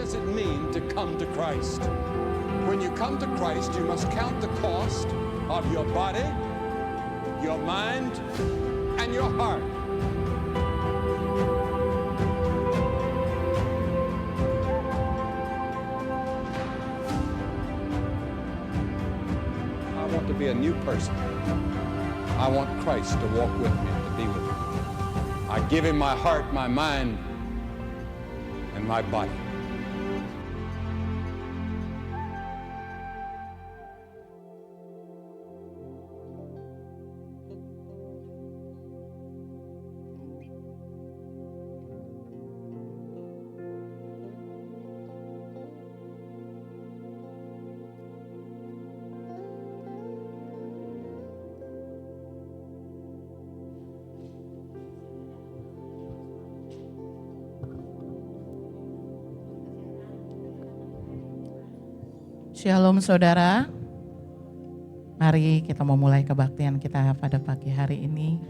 does it mean to come to Christ? When you come to Christ, you must count the cost of your body, your mind, and your heart. I want to be a new person. I want Christ to walk with me and to be with me. I give him my heart, my mind, and my body. Shalom saudara, mari kita memulai kebaktian kita pada pagi hari ini.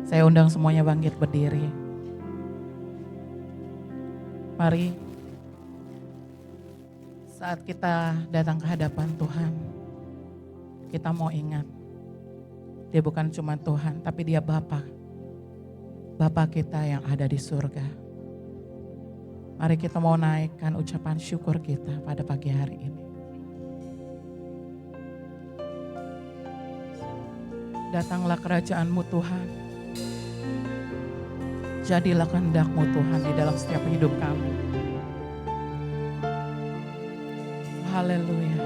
Saya undang semuanya bangkit berdiri. Mari, saat kita datang ke hadapan Tuhan, kita mau ingat, dia bukan cuma Tuhan, tapi dia Bapa. Bapa kita yang ada di surga. Mari kita mau naikkan ucapan syukur kita pada pagi hari ini. Datanglah kerajaan-Mu Tuhan. Jadilah kehendak-Mu Tuhan di dalam setiap hidup kami. Haleluya.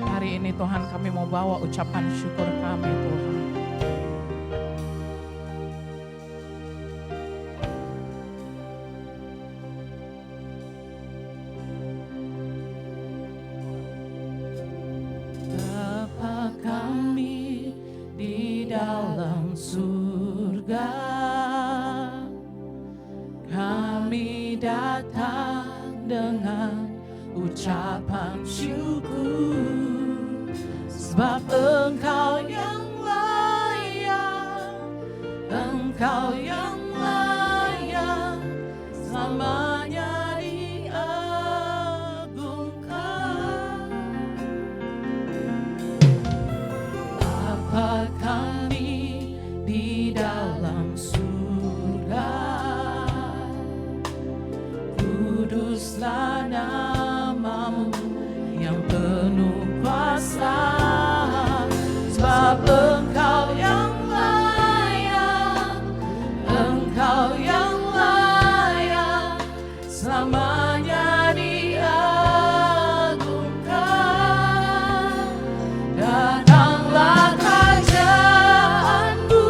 Hari ini Tuhan kami mau bawa ucapan syukur kami Tuhan. Bapa kami di dalam surga, kami datang dengan ucapan syukur. Sebab Engkau yang layak, Engkau yang layak, selamanya diagungkan. Bapa kami di dalam surga, kuduslah nama-Mu yang penuh kuasa. Sebab Engkau yang layak, Engkau yang layak, selamanya diagungkan. Datanglah kerajaan-Mu,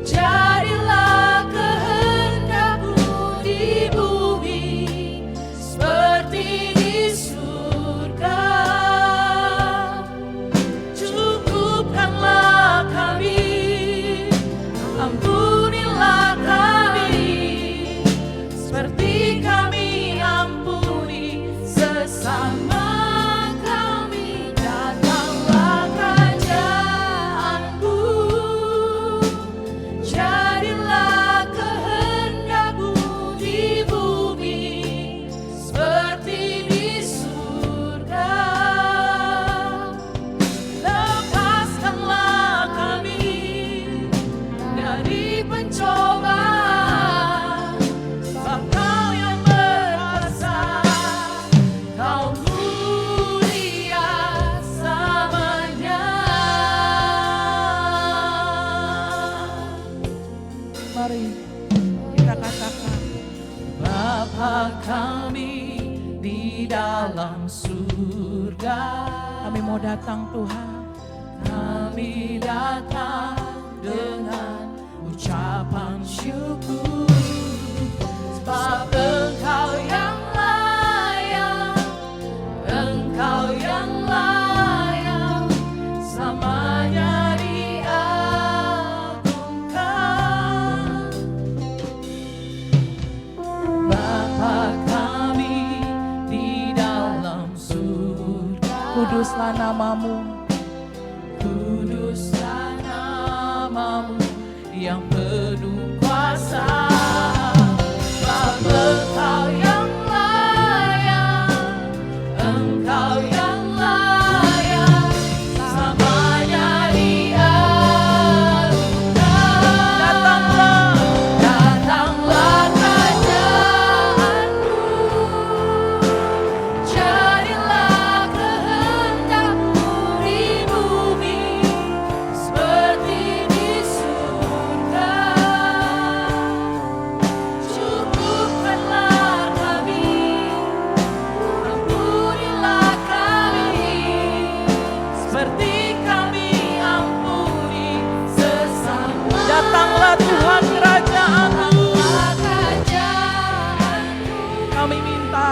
jadilah kehendak-Mu di bumi seperti di surga. Ampunilah kami, seperti kami ampuni sesama kami. Datanglah kerajaan-Mu, jadilah kehendak-Mu di bumi seperti di surga. Lepaskanlah kami dari pencobaan, sebab Kau yang berkuasa, Kau mulia selamanya. Mari kita katakan, Bapa kami di dalam surga. Kami mau datang Tuhan, kami datang dengan ucapan syukur. Sebab Engkau yang layak, Engkau yang layak, selamanya diagungkan. Bapa kami di dalam surga, kuduslah nama-Mu, Kuduslah namamu yang penuh kuasa. Bapa Engkau yang layak, Engkau yang layak, selamanya dianugerah. Datanglah kerajaanmu, jadilah kehendakmu di bumi seperti di surga. Cukupkanlah kami, ampunilah kami, seperti kami ampuni sesama. Datanglah Tuhan kerajaanmu, kami minta.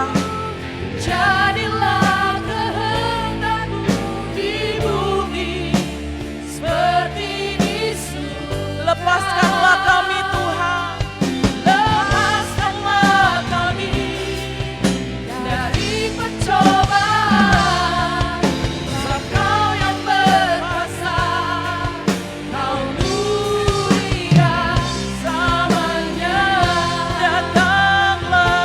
Jadilah kehendakmu di bumi seperti di surga. Lepaskanlah kami Tuhan, lepaskanlah kami dari pencobaan. Sebab Kau yang berkuasa, Kau mulia selamanya. Datanglah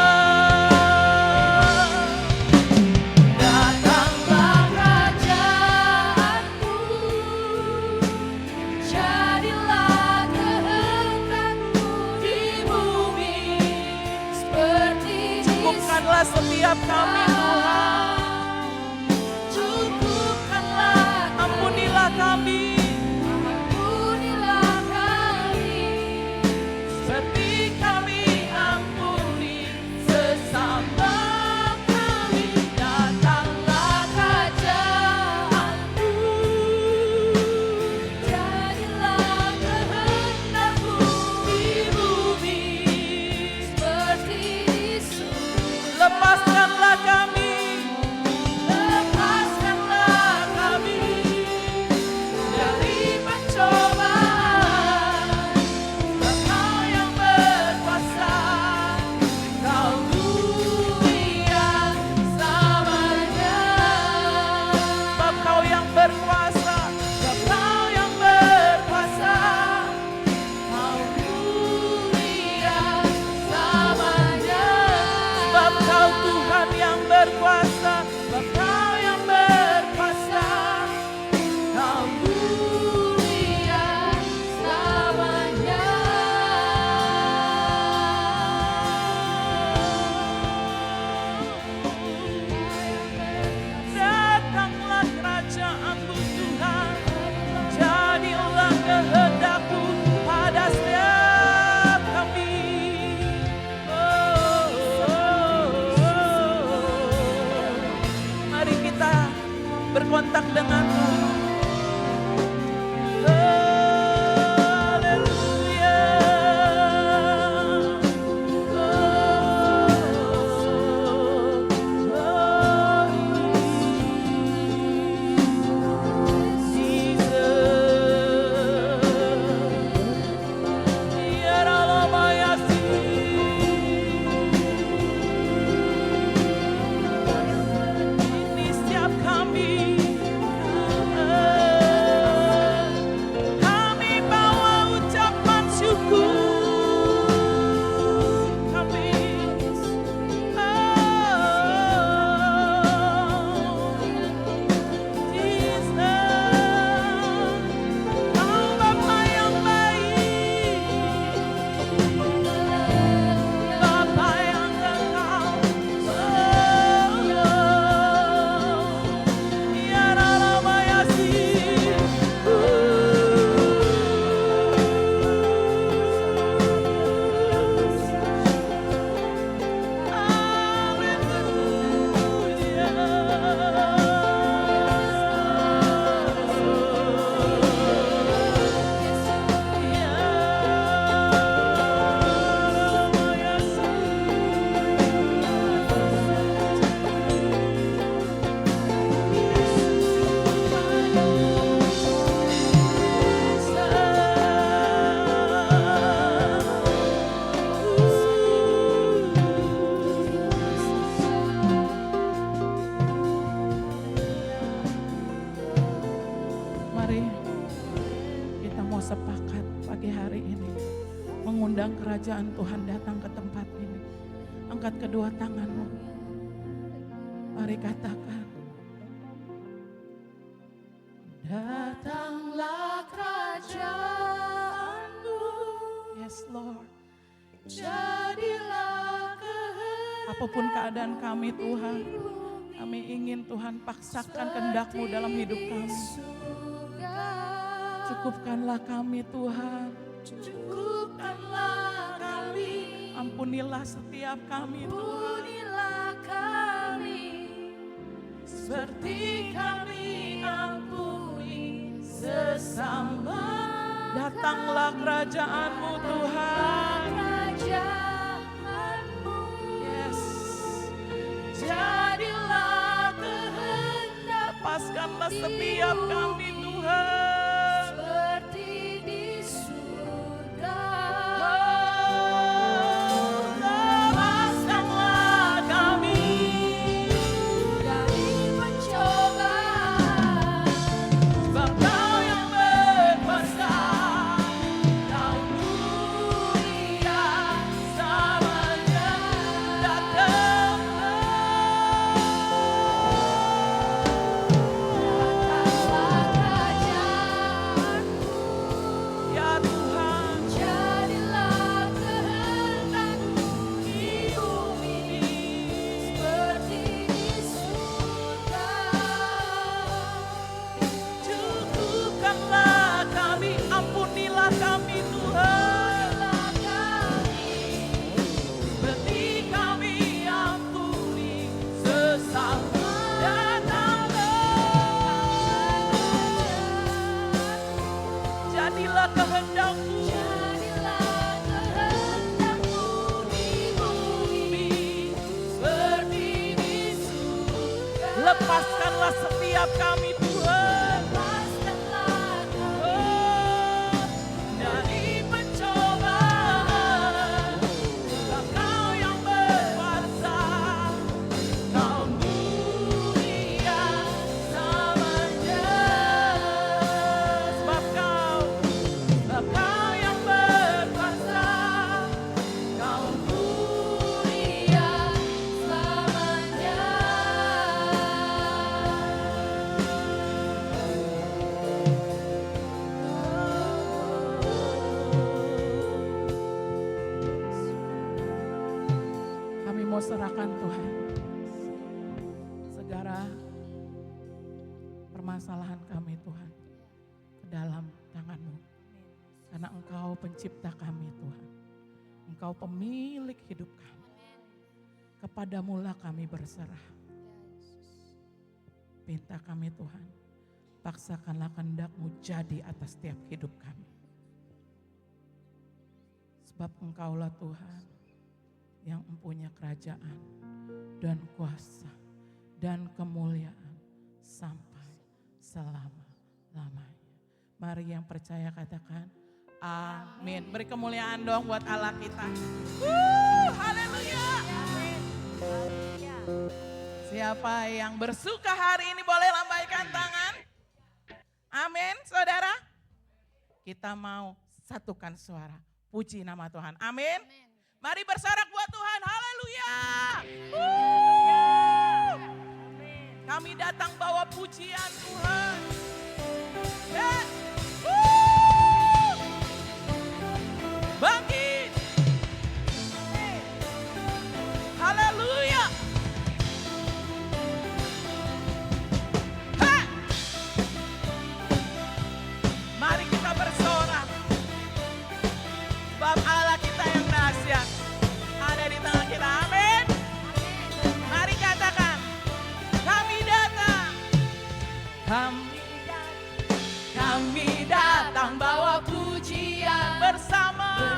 Mari kita mau sepakat pagi hari ini mengundang kerajaan Tuhan datang ke tempat ini. Angkat kedua tanganmu. Mari katakan. Datanglah kerajaanmu. Yes Lord. Jadilah kehendak. Apapun keadaan kami Tuhan, kami ingin Tuhan paksakan kehendak-Mu dalam hidup kami. Cukupkanlah kami Tuhan. Cukupkanlah kami. Ampunilah setiap kami Tuhan. Ampunilah kami. Seperti kami ampuni sesama. Datanglah kerajaan-Mu Tuhan. Kerajaan-Mu. Yes. Jadilah kehendak. Lepaskanlah setiap kami Tuhan. Seperti di surga. Lepaskanlah kami dari pencobaan. Sebab Kau yang berkuasa. Kau mulia selamanya. Datanglah kerajaanmu. Ya Tuhan. Jadilah kehendak-Mu di bumi seperti di surga. Cukupkanlah kami, ampunilah kami Tuhan. Seperti kami ampuni sesama. Jadilah kehendak-Mu. Jadilah kehendak-Mu di bumi seperti di surga. Lepaskanlah setiap kami Tuhan. Lepaskanlah kami dari pencobaan. Sebab Kau yang berkuasa. Kau mulia selamanya. Sebab Kau yang berkuasa. Kau mulia selamanya. Kami mau serahkan Tuhan segala permasalahan kami Tuhan ke dalam tangan-Mu. Karena Engkau pencipta kami Tuhan. Engkau pemilik hidup kami. Kepadamu-lah kami berserah. Pinta kami Tuhan, paksakanlah kehendak-Mu jadi atas setiap hidup kami. Sebab Engkaulah Tuhan yang mempunyai kerajaan dan kuasa dan kemuliaan sampai selama-lamanya. Mari yang percaya katakan amin. Beri kemuliaan dong buat Allah kita. Haleluya. Siapa yang bersuka hari ini boleh lambaikan tangan. Amin saudara. Kita mau satukan suara. Puji nama Tuhan. Amin. Mari bersorak buat Tuhan. Haleluya. Kami datang bawa pujian Tuhan. Bangkit. Haleluya. Mari kita bersorak. Sebab Allah kita yang dahsyat ada di tengah kita. Amin. Mari katakan, kami datang. Kami datang bawa pujian bersama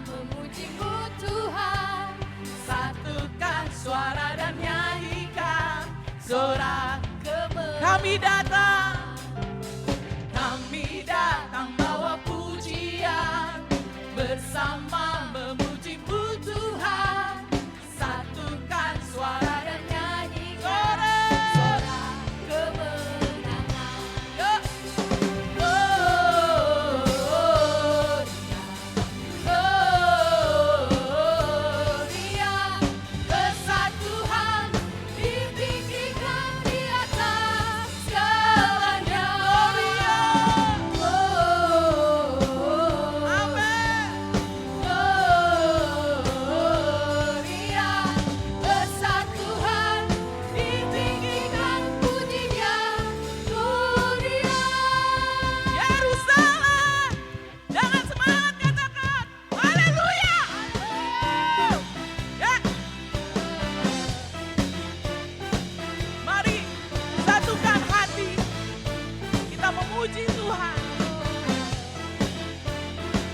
memuji-Mu Tuhan. Satukan suara dan nyanyikan sorak kemenangan. Kami datang bawa pujian bersama memuji-Mu Tuhan. Satukan suara dan nyanyikan sorak kemenangan. memuji Tuhan.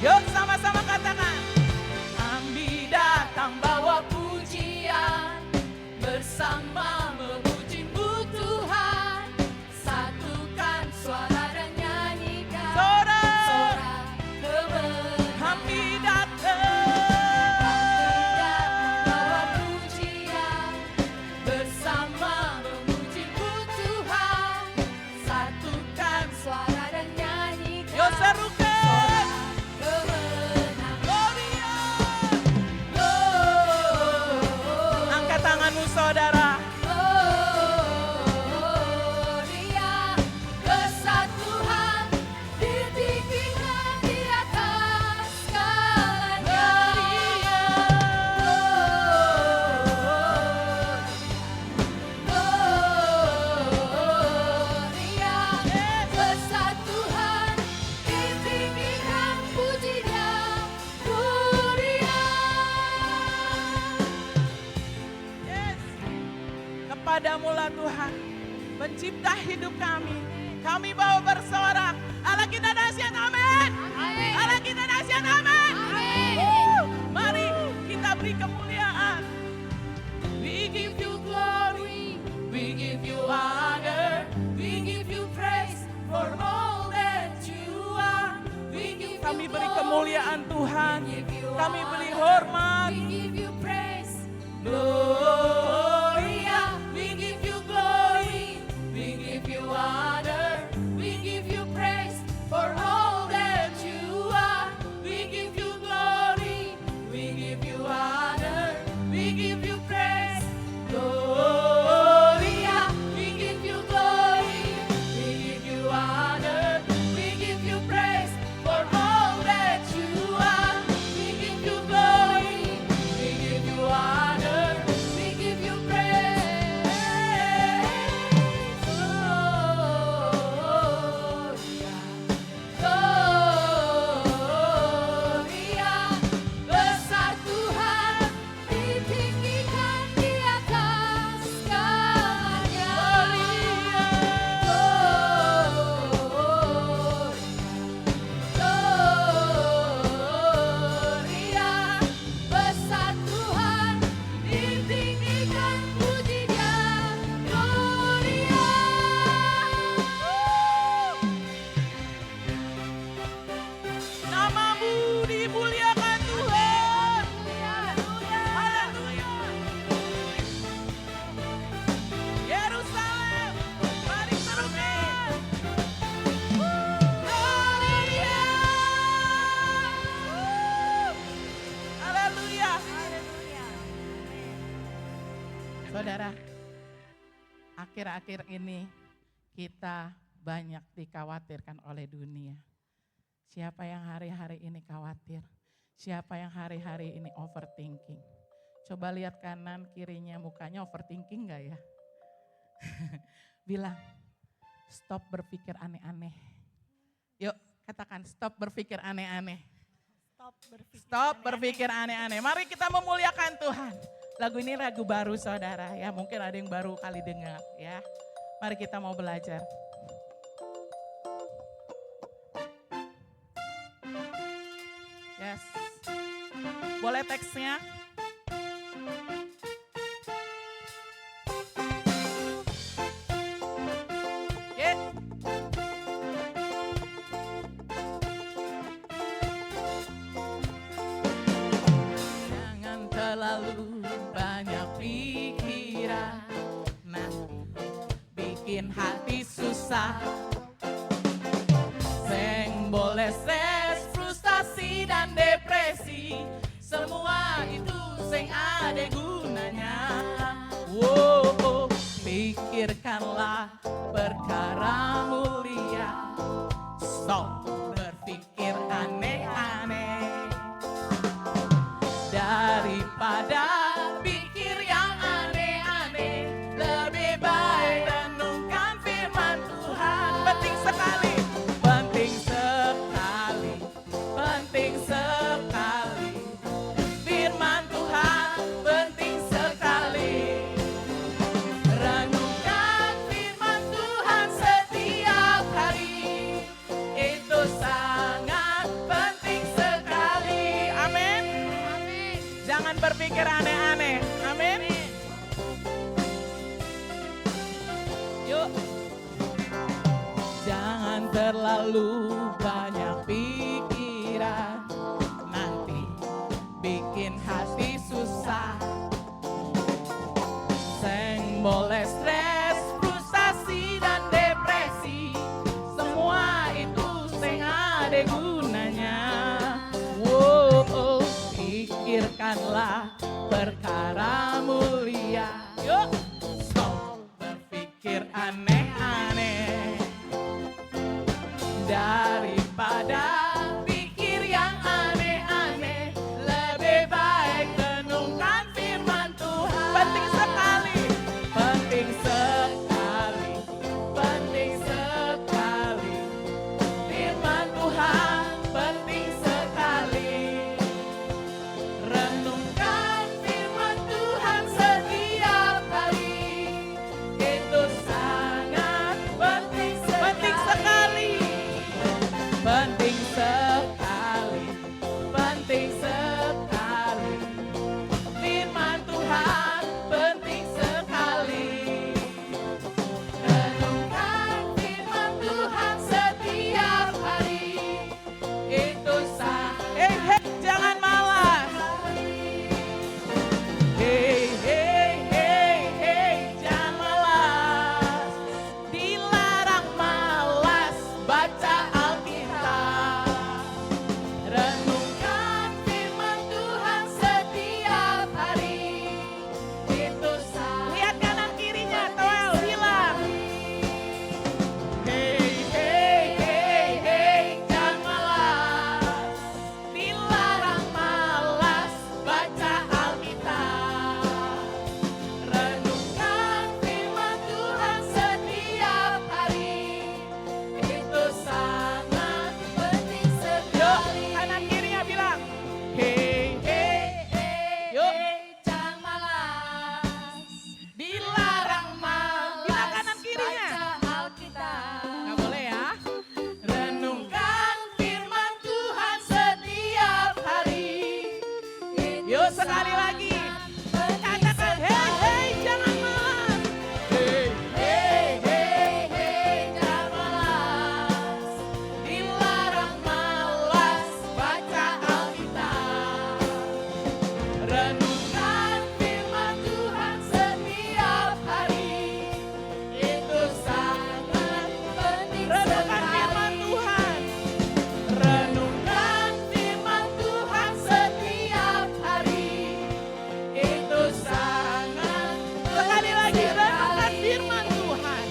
Yuk sama-sama katakan. Kami datang bawa pujian, bersama memuji-Mu Tuhan. Satukan suara dan nyanyikan sorak kemenangan. Kami datang bawa pujian, bersama memuji-Mu Tuhan. Satukan suara dan nyanyikan. Yuk serukan. Angkat tanganmu saudara. Gloria, kesatuan ditinggikan di atas segalanya. Gloria, kesatuan ditinggikan pujinya. Gloria. Yes. Kepadamu-lah Tuhan, pencipta hidup kami. Kami bawa bersorak. Allah kita dahsyat, amin. Amin. Allah kita dahsyat, amin. Amin. Mari kita beri kemuliaan. We give you glory, we give you honor, we give you praise for all that you are. We give Kami you beri glory, kemuliaan Tuhan. we give you Kami beri honor, hormat. we give you praise. Gloria, we give you glory, we give you honor, we give you praise for all that you are. We give you glory, we give you honor, we give you praise. Gloria, we give you glory, we give you honor, we give you praise for all that you are. We give you glory, we give you honor, we give you praise. Gloria, besar Tuhan ditinggikan di atas segalanya. Gloria, besar Tuhan ditinggikan pujinya. Gloria. Namamu dimuliakan Tuhan. Haleluya. Yerusalem, mari serukan. Gloria. Haleluya. Saudara, akhir-akhir ini kita banyak dikhawatirkan oleh dunia. Siapa yang hari-hari ini khawatir? Siapa yang hari-hari ini overthinking? Coba lihat kanan kirinya, mukanya overthinking gak ya? Bilang, stop berpikir aneh-aneh. Yuk katakan stop berpikir aneh-aneh. Stop berpikir aneh-aneh. Mari kita memuliakan Tuhan. Lagu ini lagu baru saudara ya. Mungkin ada yang baru kali dengar ya. Mari kita mau belajar. Yes. Boleh teksnya? Yeah. Jangan terlalu banyak pikiran, nah bikin hati susah. Seng boleh stres, frustasi dan depresi, semua itu seng ada gunanya. Wow, pikirkanlah perkara mulia, stop berpikir aneh-aneh. Daripada pikir yang aneh-aneh, lebih baik renungkan firman Tuhan. Penting sekali, penting sekali, penting sekali. Firman Tuhan penting sekali. Renungkan firman Tuhan setiap hari. terlalu banyak pikiran, nanti bikin hati susah. Seng boleh stres, frustasi dan depresi, semua itu seng ada gunanya. Wow, pikirkanlah perkara mulia. Yuk, stop berpikir aneh-aneh. Daripada pikir yang aneh-aneh, lebih baik renungkan firman Tuhan. Penting sekali, penting sekali, penting sekali. Firman Tuhan penting sekali. Renungkan firman Tuhan setiap hari. Itu sangat penting sekali. Penting sekali, penting sekali. Firman Tuhan penting sekali. Renungkan firman Tuhan setiap hari. Itu sangat jangan malas. Jangan malas. Dilarang malas baca Alkitab. Renungkan firman Tuhan setiap hari. Itu sangat. Lihat kanan kirinya, Toel bilang. Jangan malas. Dilarang malas baca Alkitab. Renungkan firman Tuhan setiap hari. Itu sangat penting sekali. Yuk, kanan kirinya bilang. Yuk. Jangan malas. Dilarang malas. Bilang kanan kirinya. Baca Alkitab. Nggak boleh ya. Renungkan firman Tuhan setiap hari. Yuk sekali lagi. Katakan jangan malas. Jangan malas. Dilarang malas baca Alkitab. Renungkan firman Tuhan setiap hari. Itu sangat penting sekali. Renungkan firman Tuhan setiap hari. Itu sangat sekali lagi, renungkan firman Tuhan.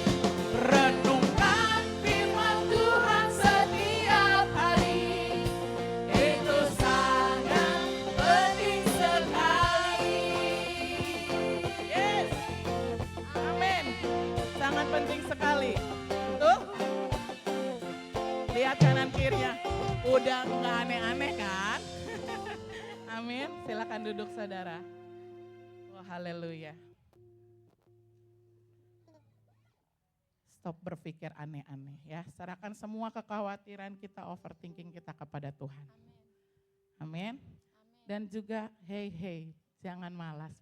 Renungkan firman Tuhan setiap hari. Itu sangat penting sekali. Yes. Amin. Sangat penting sekali. Tuh. Lihat kanan kirinya. Udah nggak aneh-aneh kan? Amin. Silakan duduk saudara. Oh, haleluya. Stop berpikir aneh-aneh ya. Serahkan semua kekhawatiran kita, overthinking kita kepada Tuhan. Amin. Dan juga jangan malas.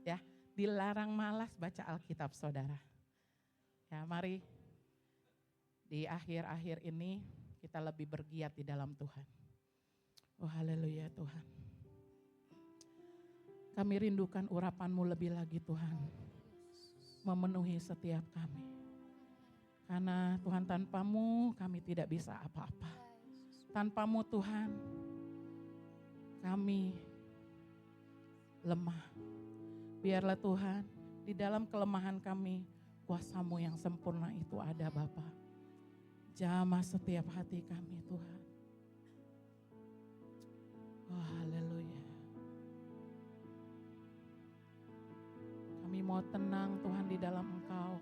Ya, dilarang malas baca Alkitab saudara. Ya, mari di akhir-akhir ini kita lebih bergiat di dalam Tuhan. Oh, haleluya Tuhan. Kami rindukan urapan-Mu lebih lagi Tuhan. Memenuhi setiap kami. Karena Tuhan tanpa-Mu kami tidak bisa apa-apa. Tanpa-Mu Tuhan kami lemah. Biarlah Tuhan di dalam kelemahan kami kuasa-Mu yang sempurna itu ada Bapa. Jamah setiap hati kami Tuhan. Oh haleluya. Kami mau tenang Tuhan di dalam Engkau.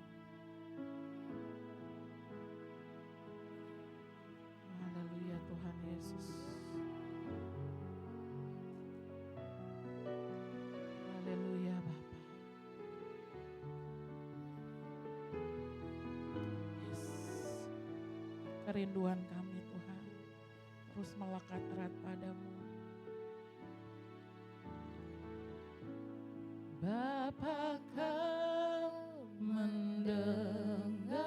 Haleluya Tuhan Yesus. Haleluya Bapa. Yes. Kerinduan kami Tuhan terus melekat erat padamu. Bapa kau mendengar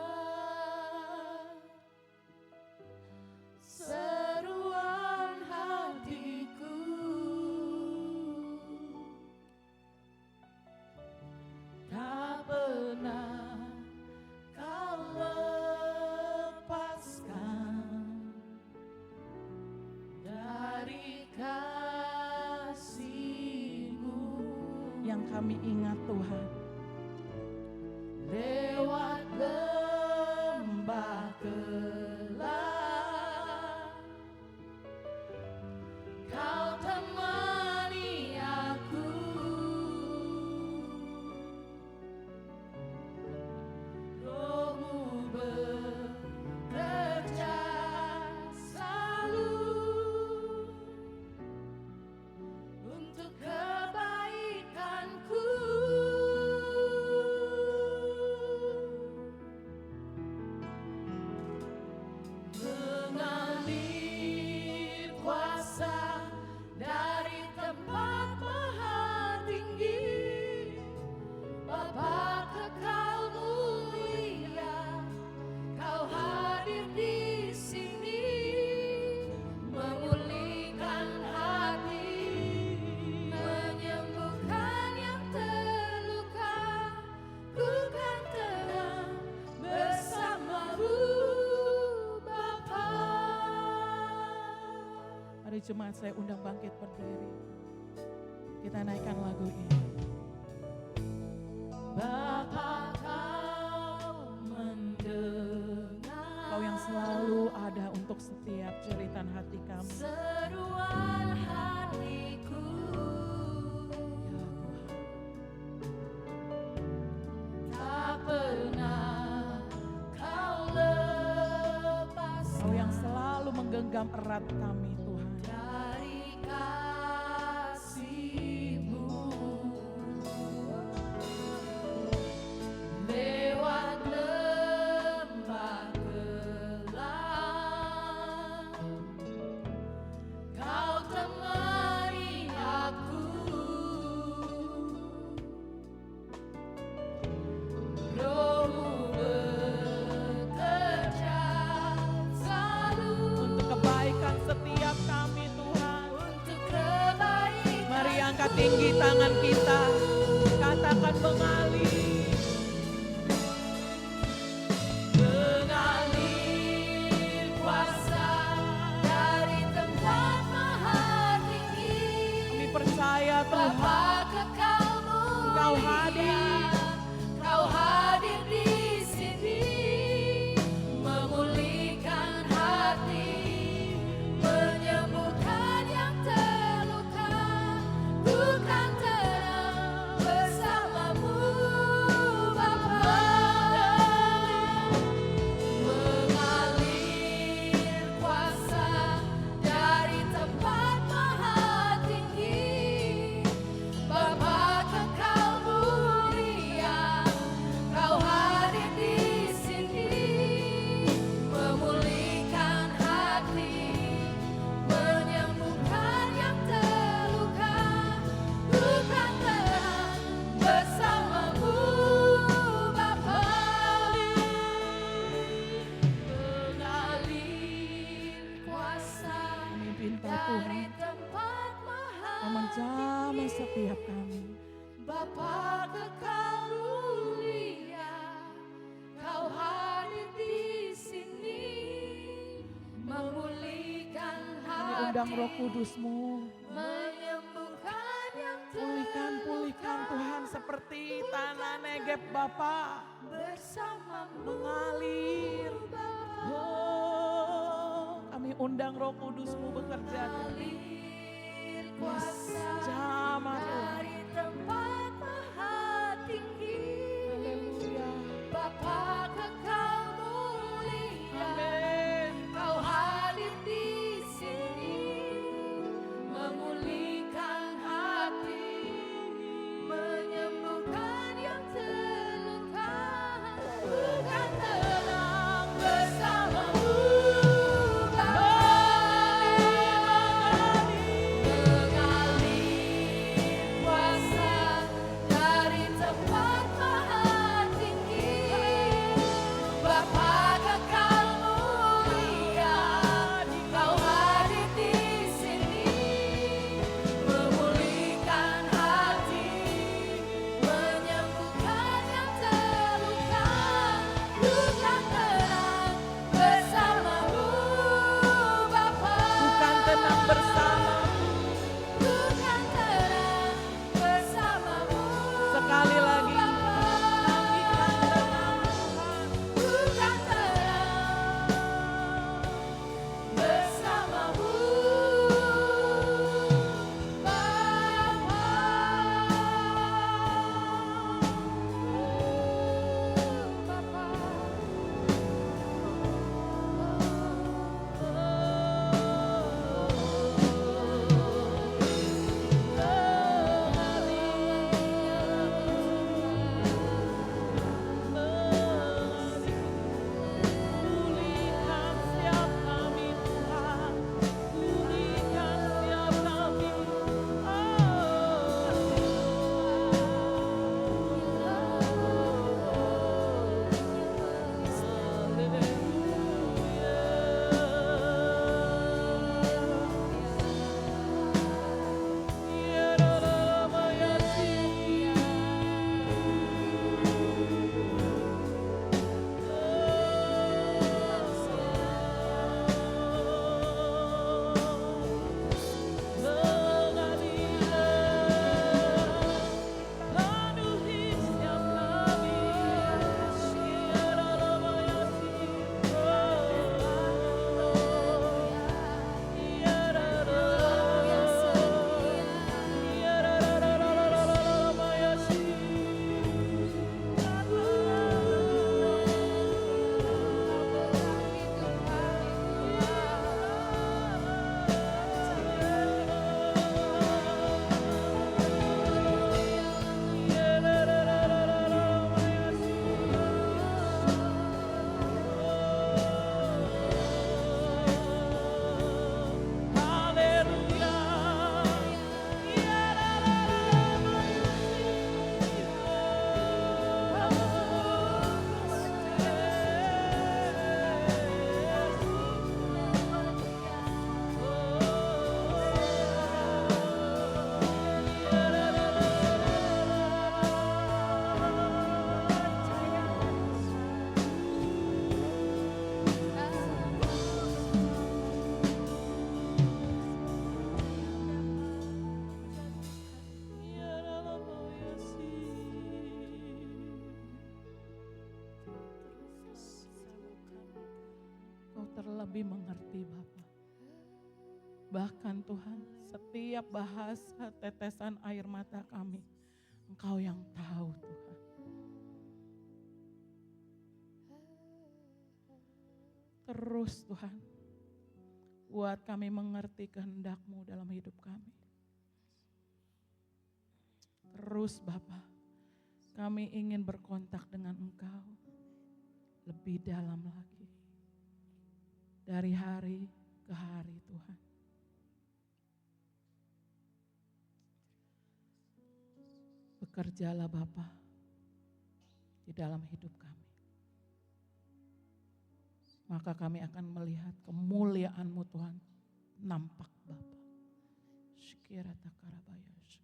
yang kami ingat Tuhan. Lewat lembah gelap, Kau temani aku. Roh-Mu bekerja selalu untuk kebaikanku. Mengalir kuasa dari tempat maha tinggi, Bapa kekal mulia, Kau hadir di sini, memulihkan hati, menyembuhkan yang terluka. Ku kan tenang bersama-Mu, Bapa. Mari jemaat saya undang bangkit berdiri. Kita naikkan lagu ini. Bapa, Kau mendengar Kau yang selalu ada untuk setiap jeritan hati kami. seruan hatiku. Ya Tuhan. Tak pernah Kau lepas Kau yang selalu menggenggam erat kami Tuhan. dari kasih-Mu. Lewat lembah gelap, Kau temani aku. Roh-Mu bekerja selalu Untuk kebaikan setiap kami Tuhan. untuk kebaikan. Mari angkat tinggi tangan kita. Katakan mengalir. Mengalir kuasa dari tempat maha tinggi, Kami percaya Tuhan. Bapa kekal mulia, Kau hadir. Kau hadir di sini, memulihkan hati, menyembuhkan yang terluka. Bukan tenang bersama-Mu, Bapa. Mengalir kuasa dari tempat maha tinggi, Bapa kekal mulia, Kau hadir di sini, memulihkan hati, menyembuhkan yang terluka. Bukan tenang bersama-Mu, Bapa. Mengalir kuasa Kami minta dari Tuhan. tempat maha Kau menjamah tinggi. setiap kami. Bapa kekal mulia, Kau hadir di sini, memulihkan Kami hati, undang Roh Kudus-Mu. menyembuhkan yang Pulihkan Tuhan seperti tanah Negeb Bapa. bersama-Mu, Mengalir. Bapa. Oh, kami undang Roh Kudus-Mu bekerja. Mengalir kuasa Jamah Tuhan. dari tempat maha tinggi, Haleluya. Bapa kekal mulia, Amin. Kau hadir di sini, memulihkan hati, menyembuhkan yang terluka. Bukan tenang bersama-Mu, Bapa. bersama terlebih mengerti Bapa. Bahkan Tuhan, setiap bahasa tetesan air mata kami, Engkau yang tahu Tuhan. Terus Tuhan, buat kami mengerti kehendak-Mu dalam hidup kami. Terus Bapa, kami ingin berkontak dengan Engkau lebih dalam lagi. Dari hari ke hari Tuhan. Bekerjalah Bapa di dalam hidup kami. Maka kami akan melihat kemuliaan-Mu Tuhan nampak Bapa. Syikirata karabayas.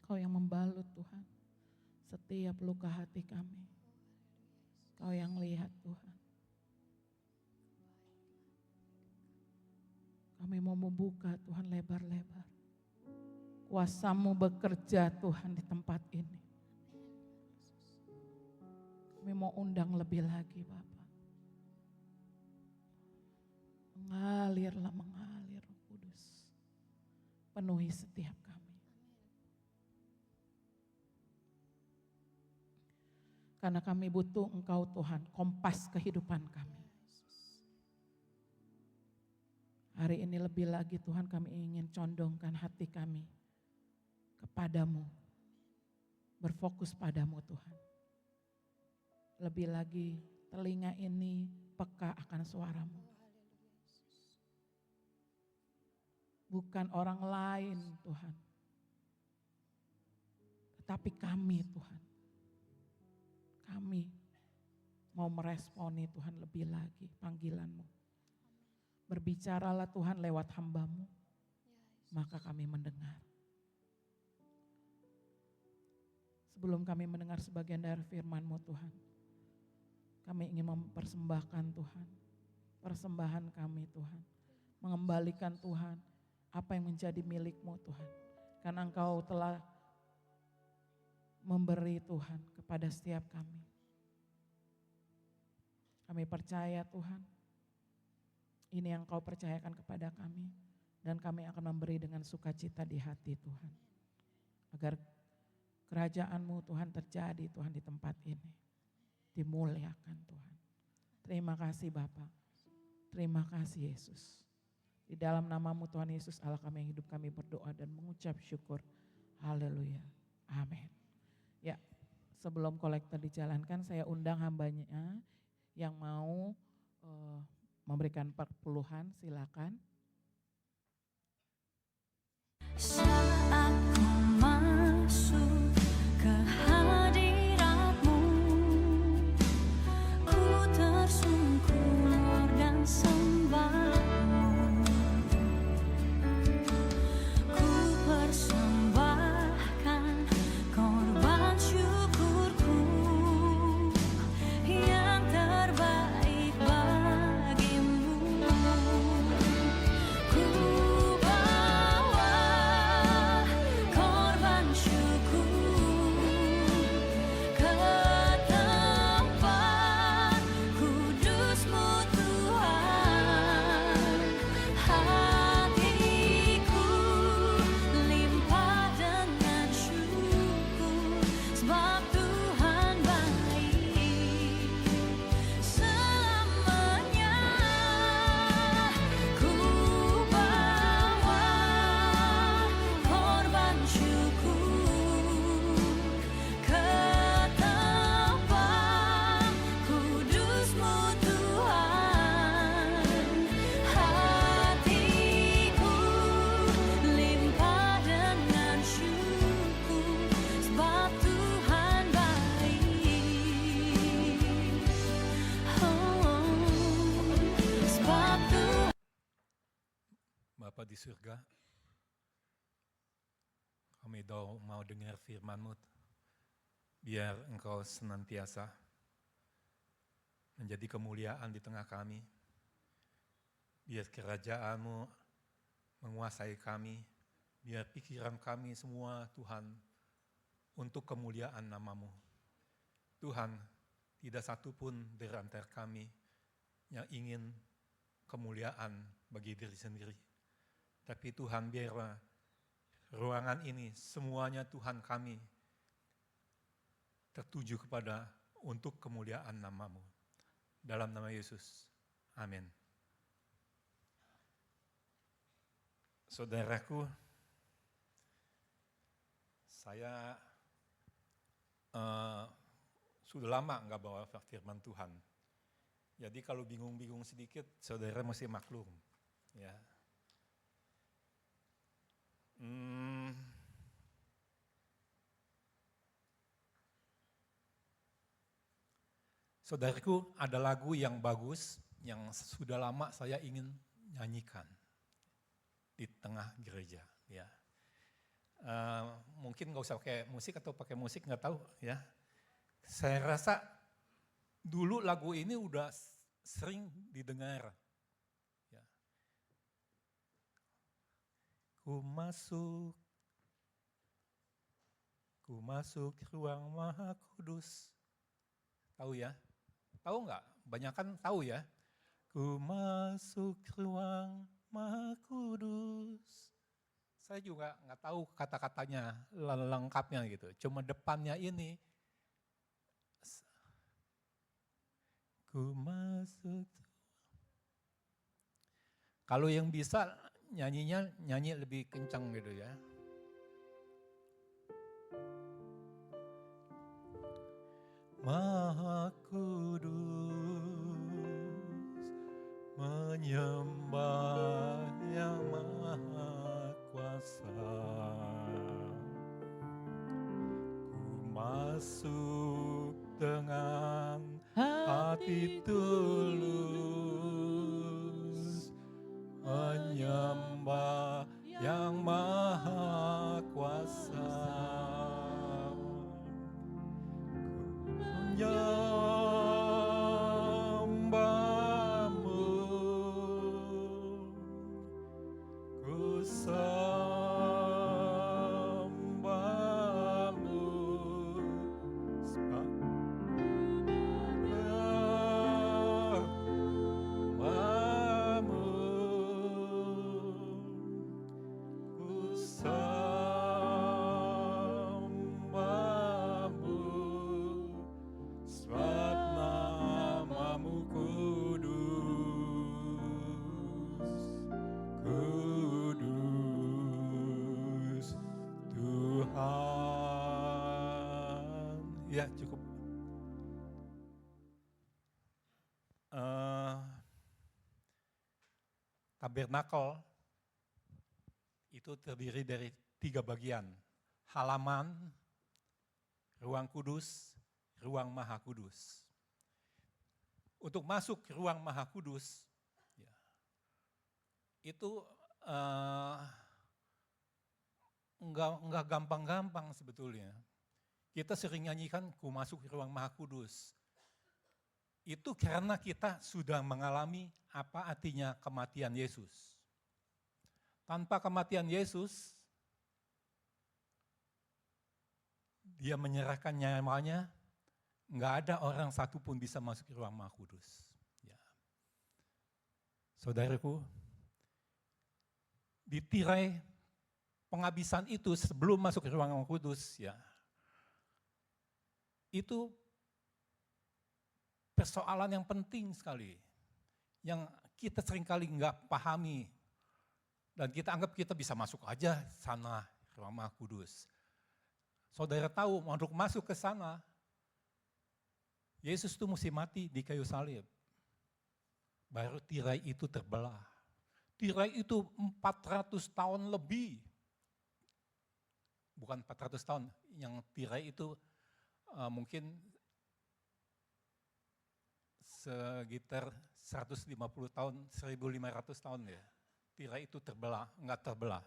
Kau yang membalut Tuhan setiap luka hati kami. Kau yang lihat Tuhan. Kami mau membuka Tuhan lebar-lebar. Kuasa-Mu bekerja Tuhan di tempat ini. Kami mau undang lebih lagi Bapa. Mengalirlah, mengalir Roh Kudus. Penuhi setiap kami. Karena kami butuh Engkau Tuhan, kompas kehidupan kami. Hari ini lebih lagi Tuhan kami ingin condongkan hati kami kepadamu. Berfokus padamu Tuhan. Lebih lagi telinga ini peka akan suaramu. Bukan orang lain Tuhan. Tetapi kami Tuhan. Kami mau meresponi Tuhan lebih lagi panggilan-Mu. Berbicaralah Tuhan lewat hamba-Mu, maka kami mendengar. Sebelum kami mendengar sebagian dari firman-Mu Tuhan, kami ingin mempersembahkan Tuhan, persembahan kami Tuhan. Mengembalikan Tuhan apa yang menjadi milik-Mu Tuhan. Karena Engkau telah memberi Tuhan kepada setiap kami. Kami percaya Tuhan, ini yang Kau percayakan kepada kami. Dan kami akan memberi dengan sukacita di hati Tuhan. Agar kerajaan-Mu Tuhan terjadi Tuhan di tempat ini. Dimuliakan Tuhan. Terima kasih Bapa. Terima kasih Yesus. Di dalam nama-Mu Tuhan Yesus Allah kami yang hidup kami berdoa dan mengucap syukur. Haleluya. Amin. Ya, sebelum kolektor dijalankan saya undang hambanya yang mau memberikan perpuluhan, silakan. Saat ku masuk ke hadirat-Mu, ku tersungkur dan sembah-Mu. Ku persembahkan korban syukurku yang terbaik bagimu. Ku bawa korban syukur ke tempat kudus-Mu Tuhan. Hatiku limpah dengan syukur sebab Tuhan baik selamanya. Ku bawa korban syukur ke tempat kudus-Mu Tuhan. Hatiku limpah dengan syukur sebab Tuhan baik. Sebab Tuhan Bapa di surga, kami mau dengar firman-Mu, biar Engkau senantiasa menjadi kemuliaan di tengah kami, biar kerajaan-Mu menguasai kami, biar pikiran kami semua Tuhan untuk kemuliaan nama-Mu. Tuhan, tidak satu pun dari antara kami yang ingin kemuliaan bagi diri sendiri. Tapi Tuhan, biarlah ruangan ini semuanya Tuhan kami tertuju kepada untuk kemuliaan nama-Mu. Dalam nama Yesus. Amin. Saudaraku, saya sudah lama nggak bawa firman Tuhan. Jadi kalau bingung-bingung sedikit, saudara mesti maklum. Ya. Saudaraku, ada lagu yang bagus yang sudah lama saya ingin nyanyikan di tengah gereja. Ya. Mungkin nggak usah pakai musik atau pakai musik nggak tahu ya. Saya rasa dulu lagu ini udah sering didengar. Ya. Ku masuk ruang Maha Kudus. Tahu ya? Tahu nggak? Banyak kan tahu ya. Ku masuk ruang Maha Kudus. Saya juga nggak tahu kata-katanya lengkapnya gitu. Cuma depannya ini. Ku masuk. Kalau yang bisa nyanyi lebih kencang gitu ya. Maha Kudus menyembah yang Maha Kuasa. Ku masuk dengan hati tulus menyembah yang Maha Kuasa. Menyembah-Mu, ku sembah-Mu, sembah-Mu, ku sembah-Mu. Sebab nama-Mu kudus, kudus Tuhan. Ya cukup. Tabernakel itu terdiri dari 3 bagian. Halaman, ruang kudus, ruang Maha Kudus. Untuk masuk ke ruang Maha Kudus, ya, itu enggak gampang-gampang sebetulnya. Kita sering nyanyikan, ku masuk ke ruang Maha Kudus. Itu karena kita sudah mengalami apa artinya kematian Yesus. Tanpa kematian Yesus, Dia menyerahkan nyawanya, nggak ada orang satu pun bisa masuk ke ruang Maha Kudus. Ya. Saudaraku, di tirai penghabisan itu sebelum masuk ke ruang Maha Kudus, ya, itu persoalan yang penting sekali, yang kita seringkali nggak pahami, dan kita anggap kita bisa masuk aja sana ruang Maha Kudus. Saudara tahu, untuk masuk ke sana, Yesus itu mesti mati di kayu salib. Baru tirai itu terbelah. Tirai itu 400 tahun lebih. Bukan 400 tahun, yang tirai itu mungkin sekitar 150 tahun, 1500 tahun ya. Tirai itu terbelah, enggak terbelah.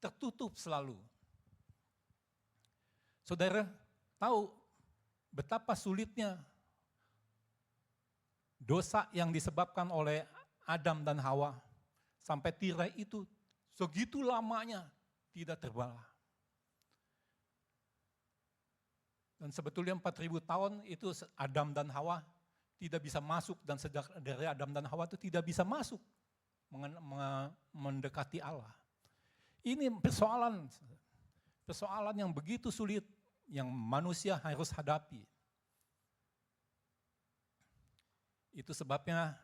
Tertutup selalu. Saudara tahu betapa sulitnya dosa yang disebabkan oleh Adam dan Hawa, sampai tirai itu segitu lamanya tidak terbelah. Dan sebetulnya 4.000 tahun itu Adam dan Hawa tidak bisa masuk, dan sejak dari Adam dan Hawa itu tidak bisa masuk mendekati Allah. Ini persoalan yang begitu sulit yang manusia harus hadapi. Itu sebabnya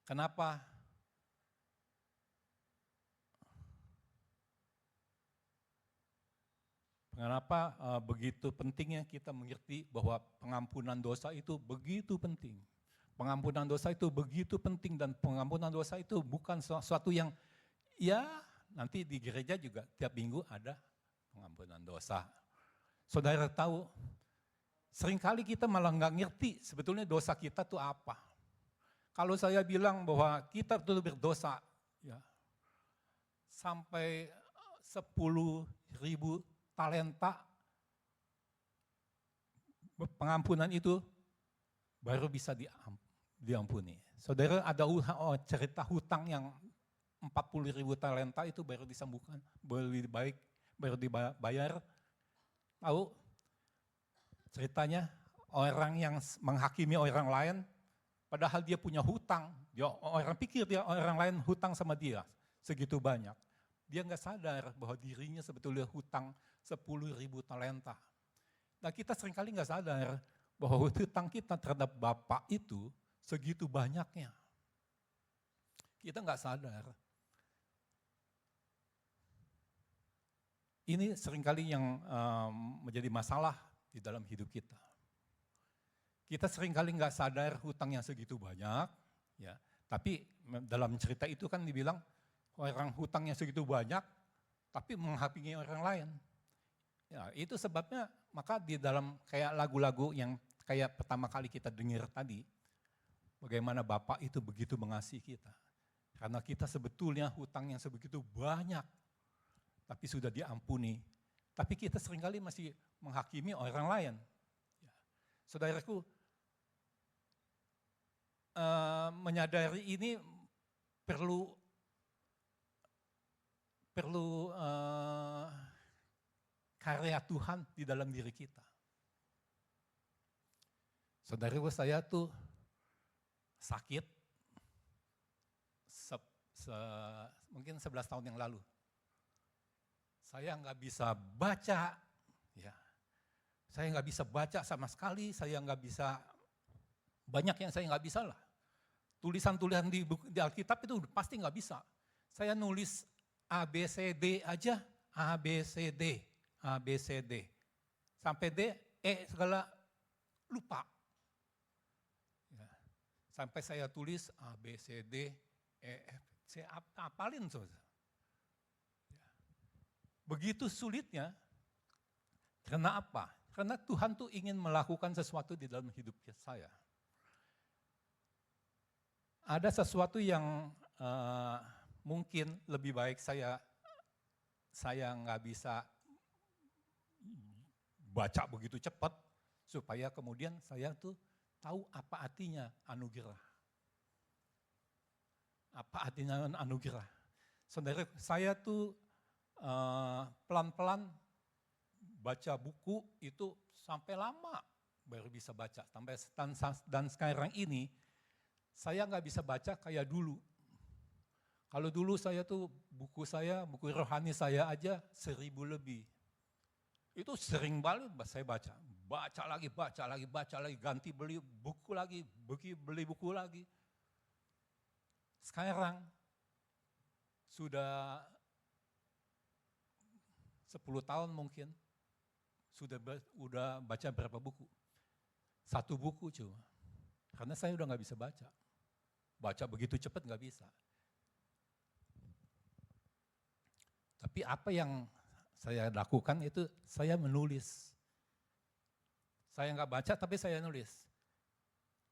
kenapa begitu pentingnya kita mengerti bahwa pengampunan dosa itu begitu penting. Pengampunan dosa itu begitu penting, dan pengampunan dosa itu bukan sesuatu yang ya nanti di gereja juga tiap minggu ada pengampunan dosa. Saudara tahu, seringkali kita malah nggak ngerti sebetulnya dosa kita tuh apa. Kalau saya bilang bahwa kita tuh berdosa, ya, sampai 10.000 talenta pengampunan itu baru bisa diampuni. Saudara, ada cerita hutang yang 40.000 talenta itu baru disembuhkan, baru dibayar. Tahu ceritanya, orang yang menghakimi orang lain, padahal dia punya hutang. Orang pikir orang lain hutang sama dia segitu banyak. Dia nggak sadar bahwa dirinya sebetulnya hutang 10.000 talenta. Nah, kita seringkali nggak sadar bahwa hutang kita terhadap Bapa itu segitu banyaknya. Kita nggak sadar. Ini seringkali yang menjadi masalah di dalam hidup kita. Kita seringkali nggak sadar hutang yang segitu banyak, ya. Tapi dalam cerita itu kan dibilang orang hutangnya segitu banyak, tapi menghakimi orang lain. Ya, itu sebabnya maka di dalam kayak lagu-lagu yang kayak pertama kali kita dengar tadi, bagaimana Bapak itu begitu mengasihi kita. Karena kita sebetulnya hutang yang sebegitu banyak, tapi sudah diampuni. Tapi kita seringkali masih menghakimi orang lain. Ya. Saudaraku, menyadari ini perlu karya Tuhan di dalam diri kita. Saudaraku, saya tuh sakit mungkin 11 tahun yang lalu. Saya nggak bisa baca, ya. Saya nggak bisa baca sama sekali, saya nggak bisa, banyak yang saya nggak bisa lah. Tulisan-tulisan di Alkitab itu pasti nggak bisa. Saya nulis ABCD aja, ABCD, ABCD. Sampai D, E segala lupa. Ya. Sampai saya tulis ABCD, E, F, C, apalin saudara. Begitu sulitnya, karena apa? Karena Tuhan tuh ingin melakukan sesuatu di dalam hidup saya. Ada sesuatu yang mungkin lebih baik saya nggak bisa baca begitu cepat, supaya kemudian saya tuh tahu apa artinya anugerah. Apa artinya anugerah? Saudara, saya tuh pelan-pelan baca buku itu sampai lama baru bisa baca. Dan sekarang ini saya nggak bisa baca kayak dulu. Kalau dulu saya tuh buku rohani saya aja 1.000 lebih. Itu sering banget saya baca. Baca lagi, ganti beli buku lagi, beli buku lagi. Sekarang sudah 10 tahun mungkin, udah baca berapa buku? 1 buku cuma. Karena saya udah nggak bisa baca. Baca begitu cepat nggak bisa. Tapi apa yang saya lakukan itu saya menulis. Saya nggak baca tapi saya nulis.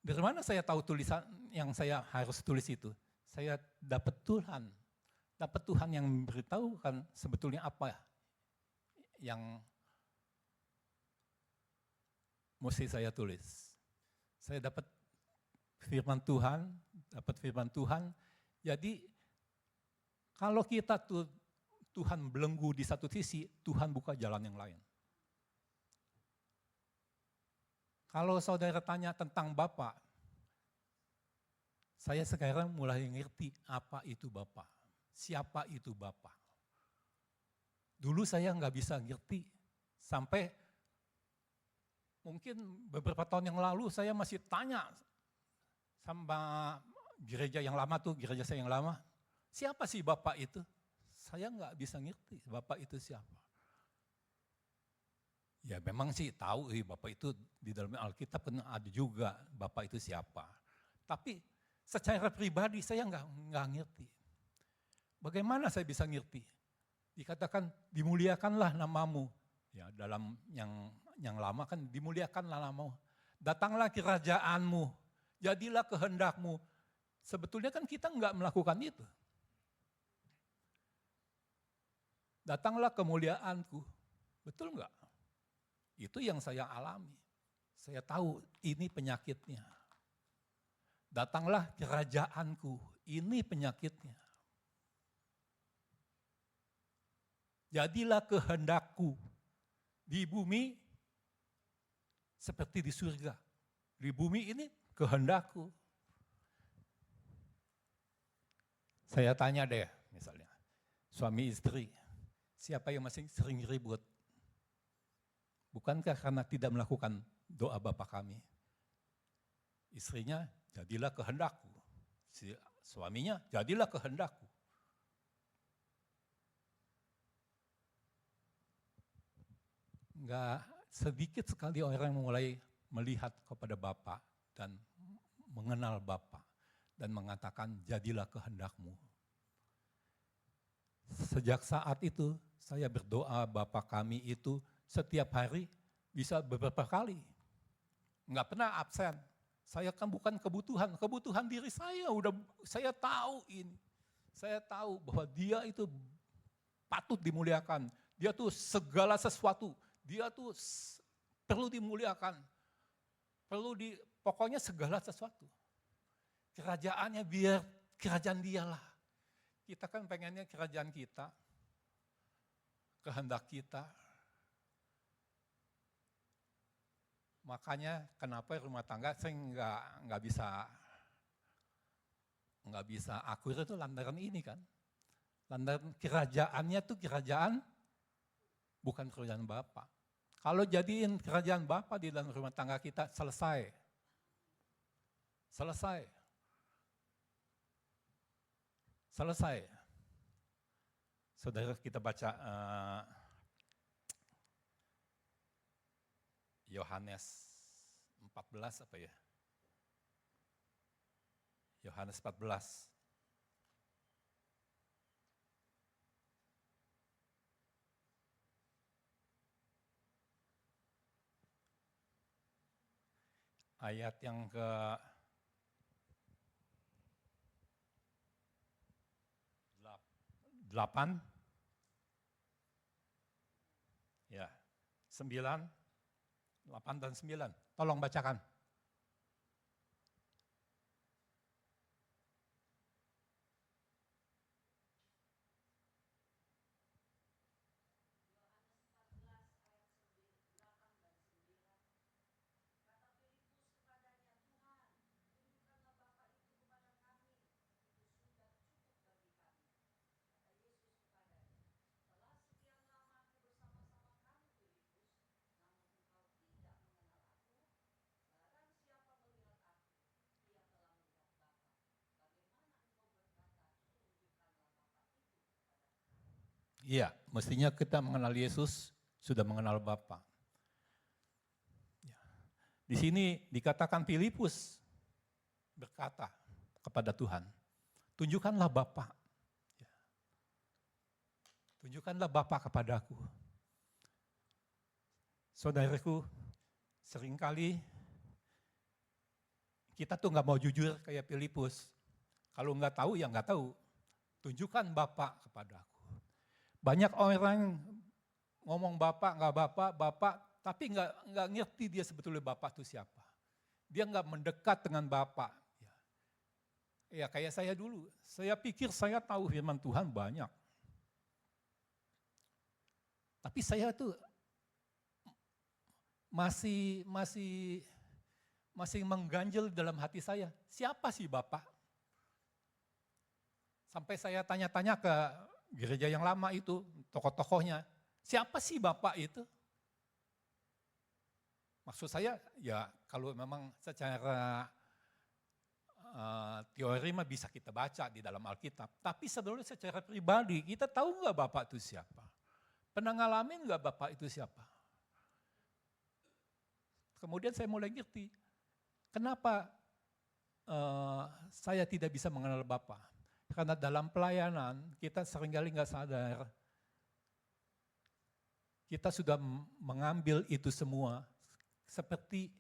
Dari mana saya tahu tulisan yang saya harus tulis itu? Saya dapat Tuhan. Dapat Tuhan yang memberitahukan sebetulnya apa yang mesti saya tulis. Saya dapat firman Tuhan. Jadi kalau kita tuh Tuhan belenggu di satu sisi, Tuhan buka jalan yang lain. Kalau saudara tanya tentang Bapa, saya sekarang mulai ngerti apa itu Bapa, siapa itu Bapa. Dulu saya nggak bisa ngerti, sampai mungkin beberapa tahun yang lalu saya masih tanya sama gereja yang lama tuh, gereja saya yang lama, siapa sih Bapak itu? Saya nggak bisa ngerti Bapak itu siapa. Ya memang sih tahu Bapak itu di dalam Alkitab kan ada juga Bapak itu siapa. Tapi secara pribadi saya nggak ngerti. Bagaimana saya bisa ngerti? Dikatakan dimuliakanlah namamu. Ya dalam yang lama kan dimuliakanlah namamu. Datanglah kerajaanmu, jadilah kehendakmu. Sebetulnya kan kita nggak melakukan itu. Datanglah kemuliaanku, betul nggak? Itu yang saya alami. Saya tahu ini penyakitnya. Datanglah kerajaanku, ini penyakitnya. Jadilah kehendakku di bumi seperti di surga. Di bumi ini kehendakku. Saya tanya deh misalnya, suami istri, siapa yang masih sering ribut? Bukankah karena tidak melakukan doa Bapa kami? Istrinya, jadilah kehendakku. Si suaminya, jadilah kehendakku. Enggak sedikit sekali orang yang mulai melihat kepada Bapa dan mengenal Bapa dan mengatakan jadilah kehendakmu. Sejak saat itu saya berdoa Bapa kami itu setiap hari bisa beberapa kali. Enggak pernah absen. Saya kan bukan kebutuhan diri saya tahu ini. Saya tahu bahwa dia itu patut dimuliakan. Dia tuh segala sesuatu. Dia tuh perlu dimuliakan. Pokoknya segala sesuatu. Kerajaannya biar kerajaan dialah. Kita kan pengennya kerajaan kita, kehendak kita. Makanya kenapa rumah tangga saya nggak bisa akur itu lantaran ini kan. Lantaran kerajaannya tuh kerajaan bukan kerajaan Bapa. Kalau jadiin kerajaan Bapa di dalam rumah tangga kita selesai. Saudara kita baca Yohanes 14 apa ya? Yohanes 14. Ayat yang ke 8, ya, 9, 8 dan 9. Tolong bacakan. Iya, mestinya kita mengenal Yesus, sudah mengenal Bapa. Ya. Di sini dikatakan Filipus berkata kepada Tuhan, tunjukkanlah Bapa. Ya. Tunjukkanlah Bapa kepadaku. Saudaraku, seringkali kita tuh nggak mau jujur kayak Filipus. Kalau nggak tahu ya nggak tahu. Tunjukkan Bapa kepadaku. Banyak orang ngomong Bapak, tapi nggak ngerti dia sebetulnya Bapak itu siapa. Dia nggak mendekat dengan Bapak. Ya kayak saya dulu, saya pikir saya tahu firman Tuhan banyak. Tapi saya tuh masih masih mengganjel dalam hati saya, siapa sih Bapak? Sampai saya tanya-tanya ke gereja yang lama itu, tokoh-tokohnya, siapa sih Bapak itu? Maksud saya, ya kalau memang secara teori mah bisa kita baca di dalam Alkitab. Tapi sebenarnya secara pribadi, kita tahu nggak Bapak itu siapa? Pernah ngalamin nggak Bapak itu siapa? Kemudian saya mulai ngerti, kenapa saya tidak bisa mengenal Bapak? Karena dalam pelayanan, kita seringkali nggak sadar, kita sudah mengambil itu semua seperti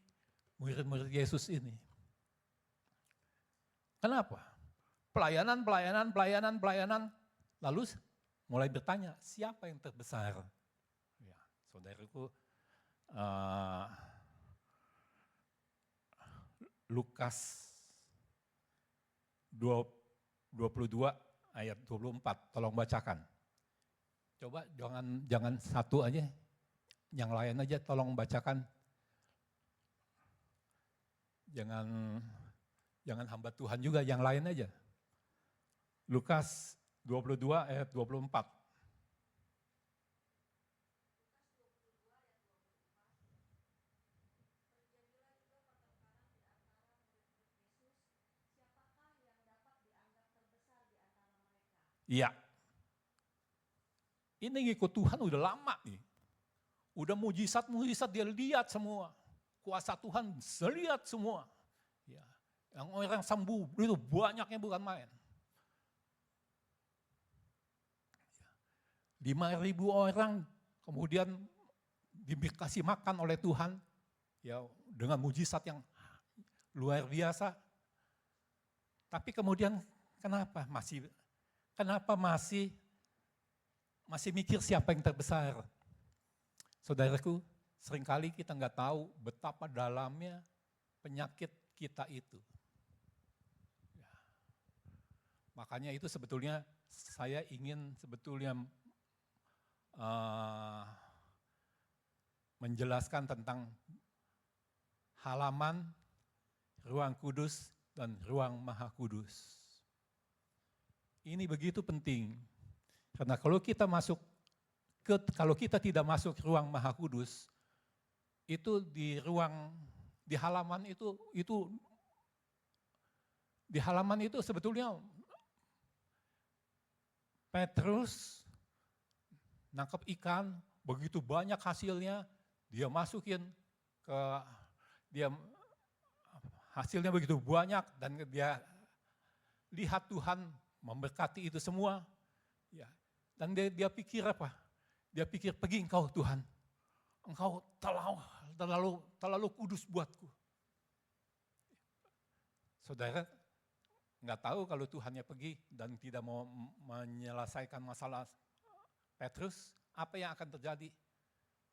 murid-murid Yesus ini. Kenapa? Pelayanan, lalu mulai bertanya, siapa yang terbesar? Ya, saudaraku, Lukas 22 ayat 24, tolong bacakan. Coba jangan satu aja, yang lain aja tolong bacakan. Jangan hamba Tuhan juga, yang lain aja. Lukas 22 ayat 24. Iya. Ini ngikut Tuhan udah lama nih. Udah mujizat-mujizat dia lihat semua. Kuasa Tuhan lihat semua. Ya. Yang orang sembuh itu banyaknya bukan main. 5.000 orang kemudian dikasih makan oleh Tuhan ya dengan mujizat yang luar biasa. Tapi kemudian kenapa masih mikir siapa yang terbesar? Saudaraku, seringkali kita nggak tahu betapa dalamnya penyakit kita itu. Ya. Makanya itu sebetulnya saya ingin menjelaskan tentang halaman, ruang kudus, dan ruang maha kudus. Ini begitu penting, karena kalau kita tidak masuk ruang maha kudus, itu di halaman itu sebetulnya Petrus nangkap ikan, begitu banyak hasilnya, dia masukin hasilnya begitu banyak dan dia lihat Tuhan memberkati itu semua. Ya. Dan dia pikir apa? Dia pikir, pergi engkau Tuhan, engkau terlalu kudus buatku. Saudara, nggak tahu kalau Tuhannya pergi dan tidak mau menyelesaikan masalah Petrus, apa yang akan terjadi?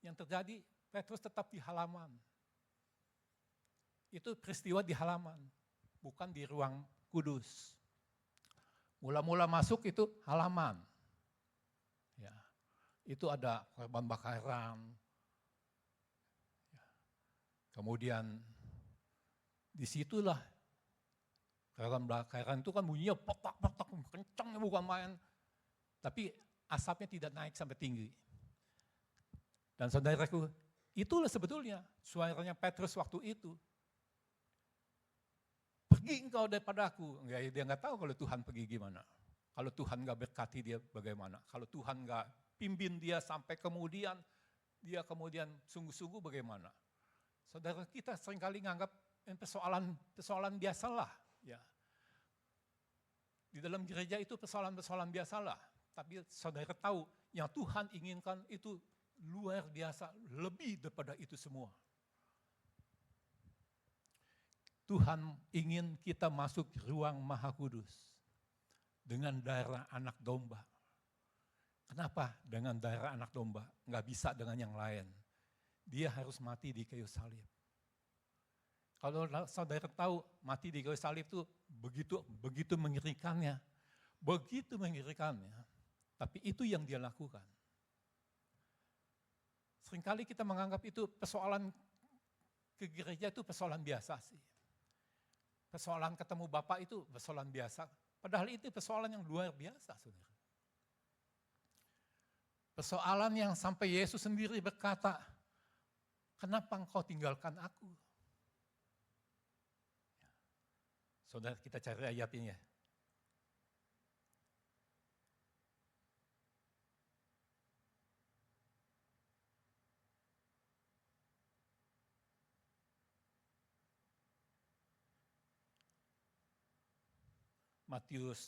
Yang terjadi, Petrus tetap di halaman. Itu peristiwa di halaman, bukan di ruang kudus. Mula-mula masuk itu halaman. Ya, itu ada korban bakaran. Ya. Kemudian disitulah korban bakaran itu kan bunyinya petak-petak, kencangnya bukan main. Tapi asapnya tidak naik sampai tinggi. Dan saudaraku, itulah sebetulnya suaranya Petrus waktu itu. Pergi engkau daripada aku. Dia nggak tahu kalau Tuhan pergi gimana. Kalau Tuhan nggak berkati dia bagaimana. Kalau Tuhan nggak pimpin dia sampai kemudian, dia kemudian sungguh-sungguh bagaimana. Saudara, kita seringkali nganggap persoalan biasalah. Ya. Di dalam gereja itu persoalan biasalah. Tapi saudara tahu, yang Tuhan inginkan itu luar biasa, lebih daripada itu semua. Tuhan ingin kita masuk ruang maha kudus dengan darah anak domba. Kenapa dengan darah anak domba? Nggak bisa dengan yang lain. Dia harus mati di kayu salib. Kalau saudara tahu mati di kayu salib itu begitu mengerikannya. Begitu mengerikannya. Tapi itu yang dia lakukan. Seringkali kita menganggap itu persoalan ke gereja itu persoalan biasa sih. Persoalan ketemu Bapak itu persoalan biasa. Padahal itu persoalan yang luar biasa, saudara. Persoalan yang sampai Yesus sendiri berkata, kenapa engkau tinggalkan aku? Saudara, kita cari ayat ini ya. Matius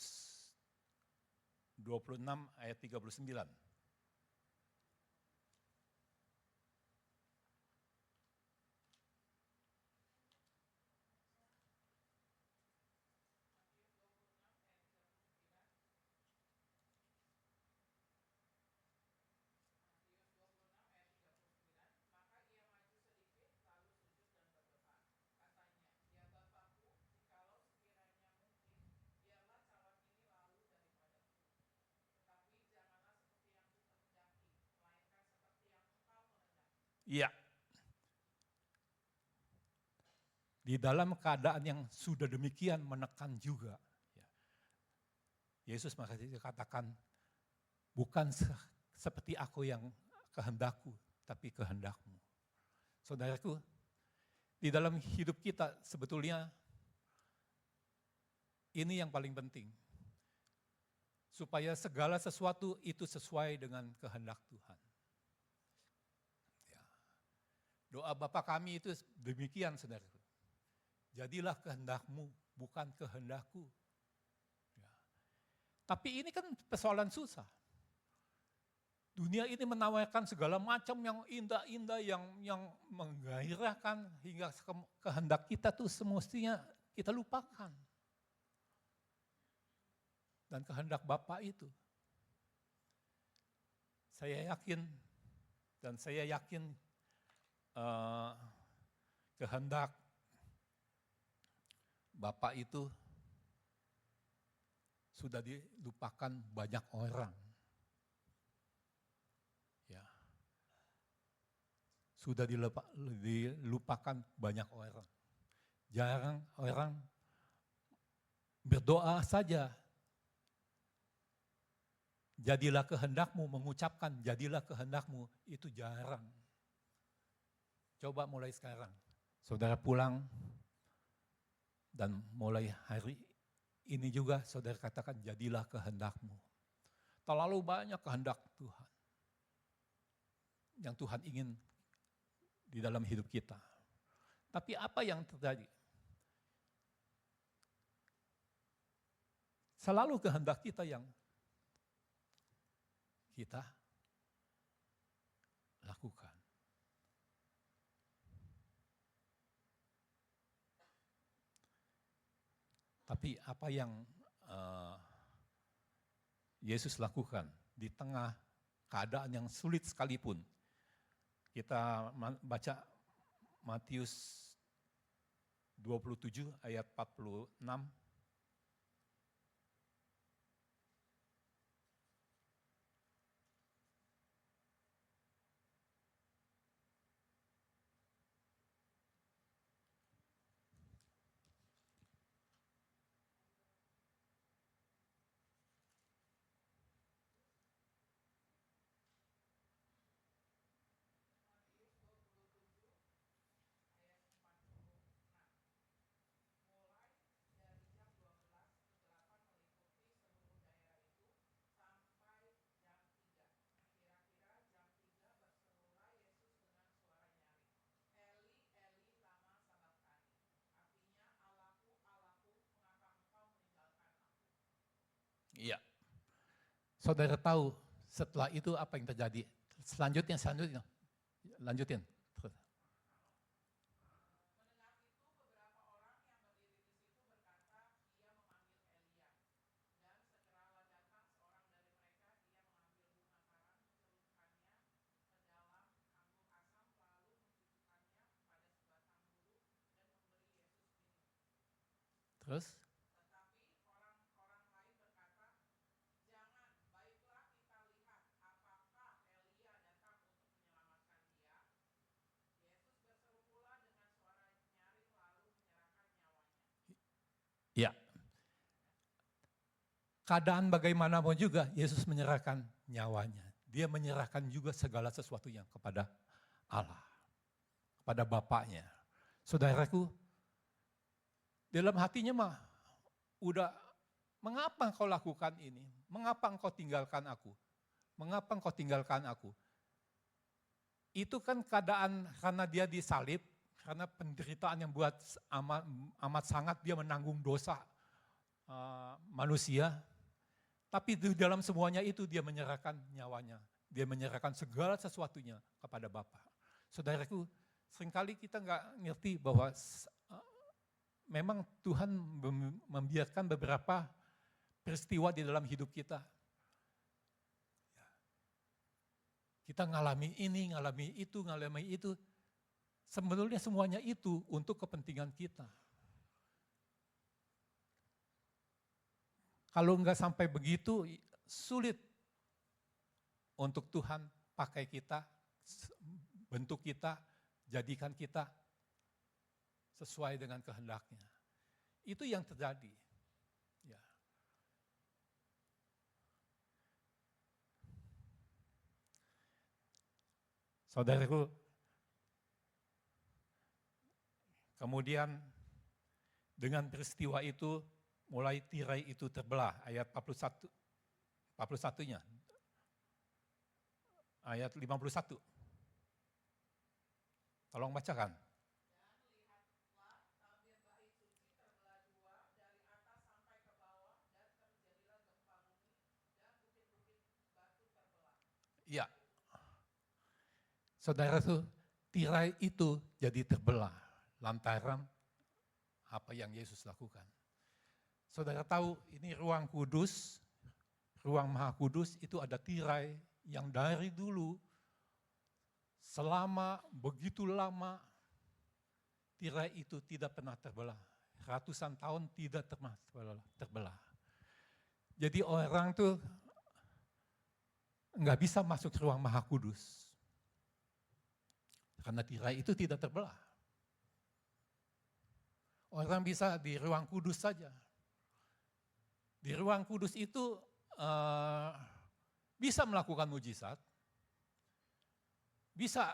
26 ayat 39. Iya. Di dalam keadaan yang sudah demikian menekan juga. Ya. Yesus makanya katakan, bukan seperti aku yang kehendakku, tapi kehendakmu. Saudaraku, di dalam hidup kita sebetulnya ini yang paling penting. Supaya segala sesuatu itu sesuai dengan kehendak Tuhan. Doa Bapa kami itu demikian, saudaraku. Jadilah kehendakmu, bukan kehendakku. Ya. Tapi ini kan persoalan susah. Dunia ini menawarkan segala macam yang indah-indah, yang menggairahkan, hingga kehendak kita tuh semestinya kita lupakan. Dan kehendak Bapa itu, saya yakin, dan saya yakin kehendak Bapak itu sudah dilupakan banyak orang. Ya. Sudah dilupakan banyak orang. Jarang orang berdoa saja. Jadilah kehendakmu, mengucapkan jadilah kehendakmu, itu jarang. Coba mulai sekarang, saudara pulang dan mulai hari ini juga saudara katakan jadilah kehendakmu. Terlalu banyak kehendak Tuhan yang Tuhan ingin di dalam hidup kita. Tapi apa yang terjadi? Selalu kehendak kita yang kita lakukan. Tapi apa yang Yesus lakukan di tengah keadaan yang sulit sekalipun. Kita baca Matius 27 ayat 46. Iya. Saudara tahu setelah itu apa yang terjadi? Selanjutnya. Lanjutin. Terus? keadaan bagaimanapun juga Yesus menyerahkan nyawanya. Dia menyerahkan juga segala sesuatunya kepada Allah, kepada Bapaknya. Saudaraku, dalam hatinya mah udah, mengapa engkau lakukan ini? Mengapa engkau tinggalkan aku? Mengapa engkau tinggalkan aku? Itu kan keadaan karena dia disalib, karena penderitaan yang buat amat sangat dia menanggung dosa manusia. Tapi di dalam semuanya itu dia menyerahkan nyawanya. Dia menyerahkan segala sesuatunya kepada Bapa. Saudaraku, seringkali kita nggak ngerti bahwa memang Tuhan membiarkan beberapa peristiwa di dalam hidup kita. Kita ngalami ini, ngalami itu. Sebenarnya semuanya itu untuk kepentingan kita. Kalau nggak sampai begitu, sulit untuk Tuhan pakai kita, bentuk kita, jadikan kita sesuai dengan kehendaknya. Itu yang terjadi. Ya. Saudaraku, kemudian dengan peristiwa itu, mulai tirai itu terbelah, ayat 41-nya. Ayat 51. Tolong bacakan. Iya. Saudara tuh, tirai itu jadi terbelah lantaran apa yang Yesus lakukan. Saudara tahu ini ruang kudus, ruang maha kudus itu ada tirai yang dari dulu selama begitu lama tirai itu tidak pernah terbelah. Ratusan tahun tidak pernah terbelah. Jadi orang tuh nggak bisa masuk ruang maha kudus. Karena tirai itu tidak terbelah. Orang bisa di ruang kudus saja. Di ruang kudus itu bisa melakukan mujizat, bisa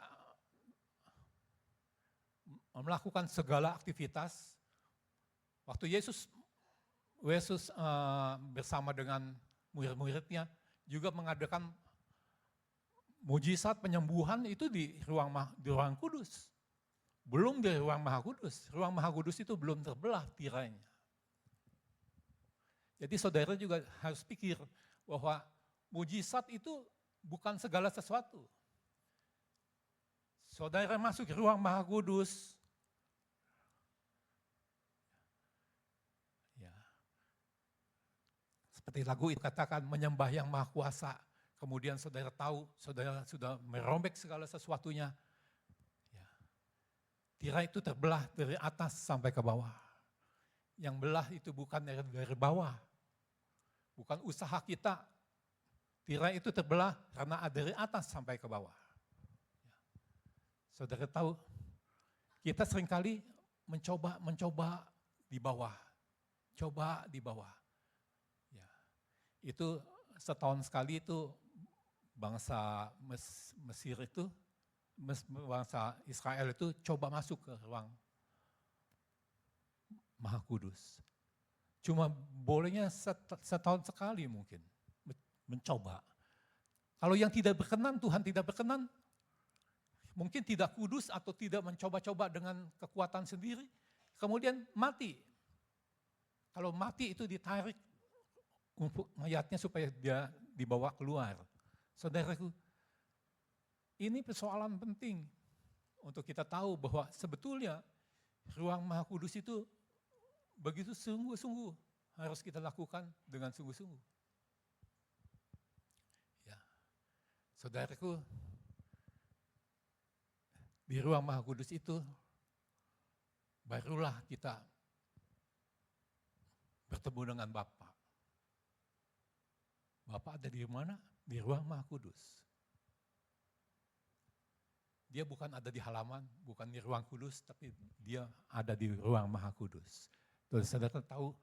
melakukan segala aktivitas. Waktu Yesus bersama dengan murid-muridnya juga mengadakan mujizat penyembuhan itu di ruang kudus. Belum di ruang maha kudus. Ruang maha kudus itu belum terbelah tirainya. Jadi saudara juga harus pikir bahwa mujizat itu bukan segala sesuatu. Saudara masuk ke ruang maha kudus, ya, seperti lagu itu katakan menyembah yang maha kuasa. Kemudian saudara tahu, saudara sudah merobek segala sesuatunya. Ya. Tirai itu terbelah dari atas sampai ke bawah. Yang belah itu bukan dari bawah. Bukan usaha kita. Tirai itu terbelah karena ada dari atas sampai ke bawah. Ya. Saudara tahu, kita seringkali mencoba di bawah. Coba di bawah. Ya. Itu setahun sekali itu bangsa Mesir itu, bangsa Israel itu coba masuk ke ruang Maha Kudus. Cuma bolehnya setahun sekali mungkin mencoba. Kalau yang tidak berkenan, Tuhan tidak berkenan, mungkin tidak kudus atau tidak mencoba-coba dengan kekuatan sendiri, kemudian mati. Kalau mati itu ditarik mayatnya supaya dia dibawa keluar. Saudaraku, ini persoalan penting untuk kita tahu bahwa sebetulnya ruang Maha Kudus itu begitu sungguh-sungguh harus kita lakukan dengan sungguh-sungguh. Ya. Saudaraku, di ruang Maha Kudus itu barulah kita bertemu dengan Bapa. Bapa ada di mana? Di ruang Maha Kudus. Dia bukan ada di halaman, bukan di ruang kudus, tapi dia ada di ruang Maha Kudus. Terus saudara tahu,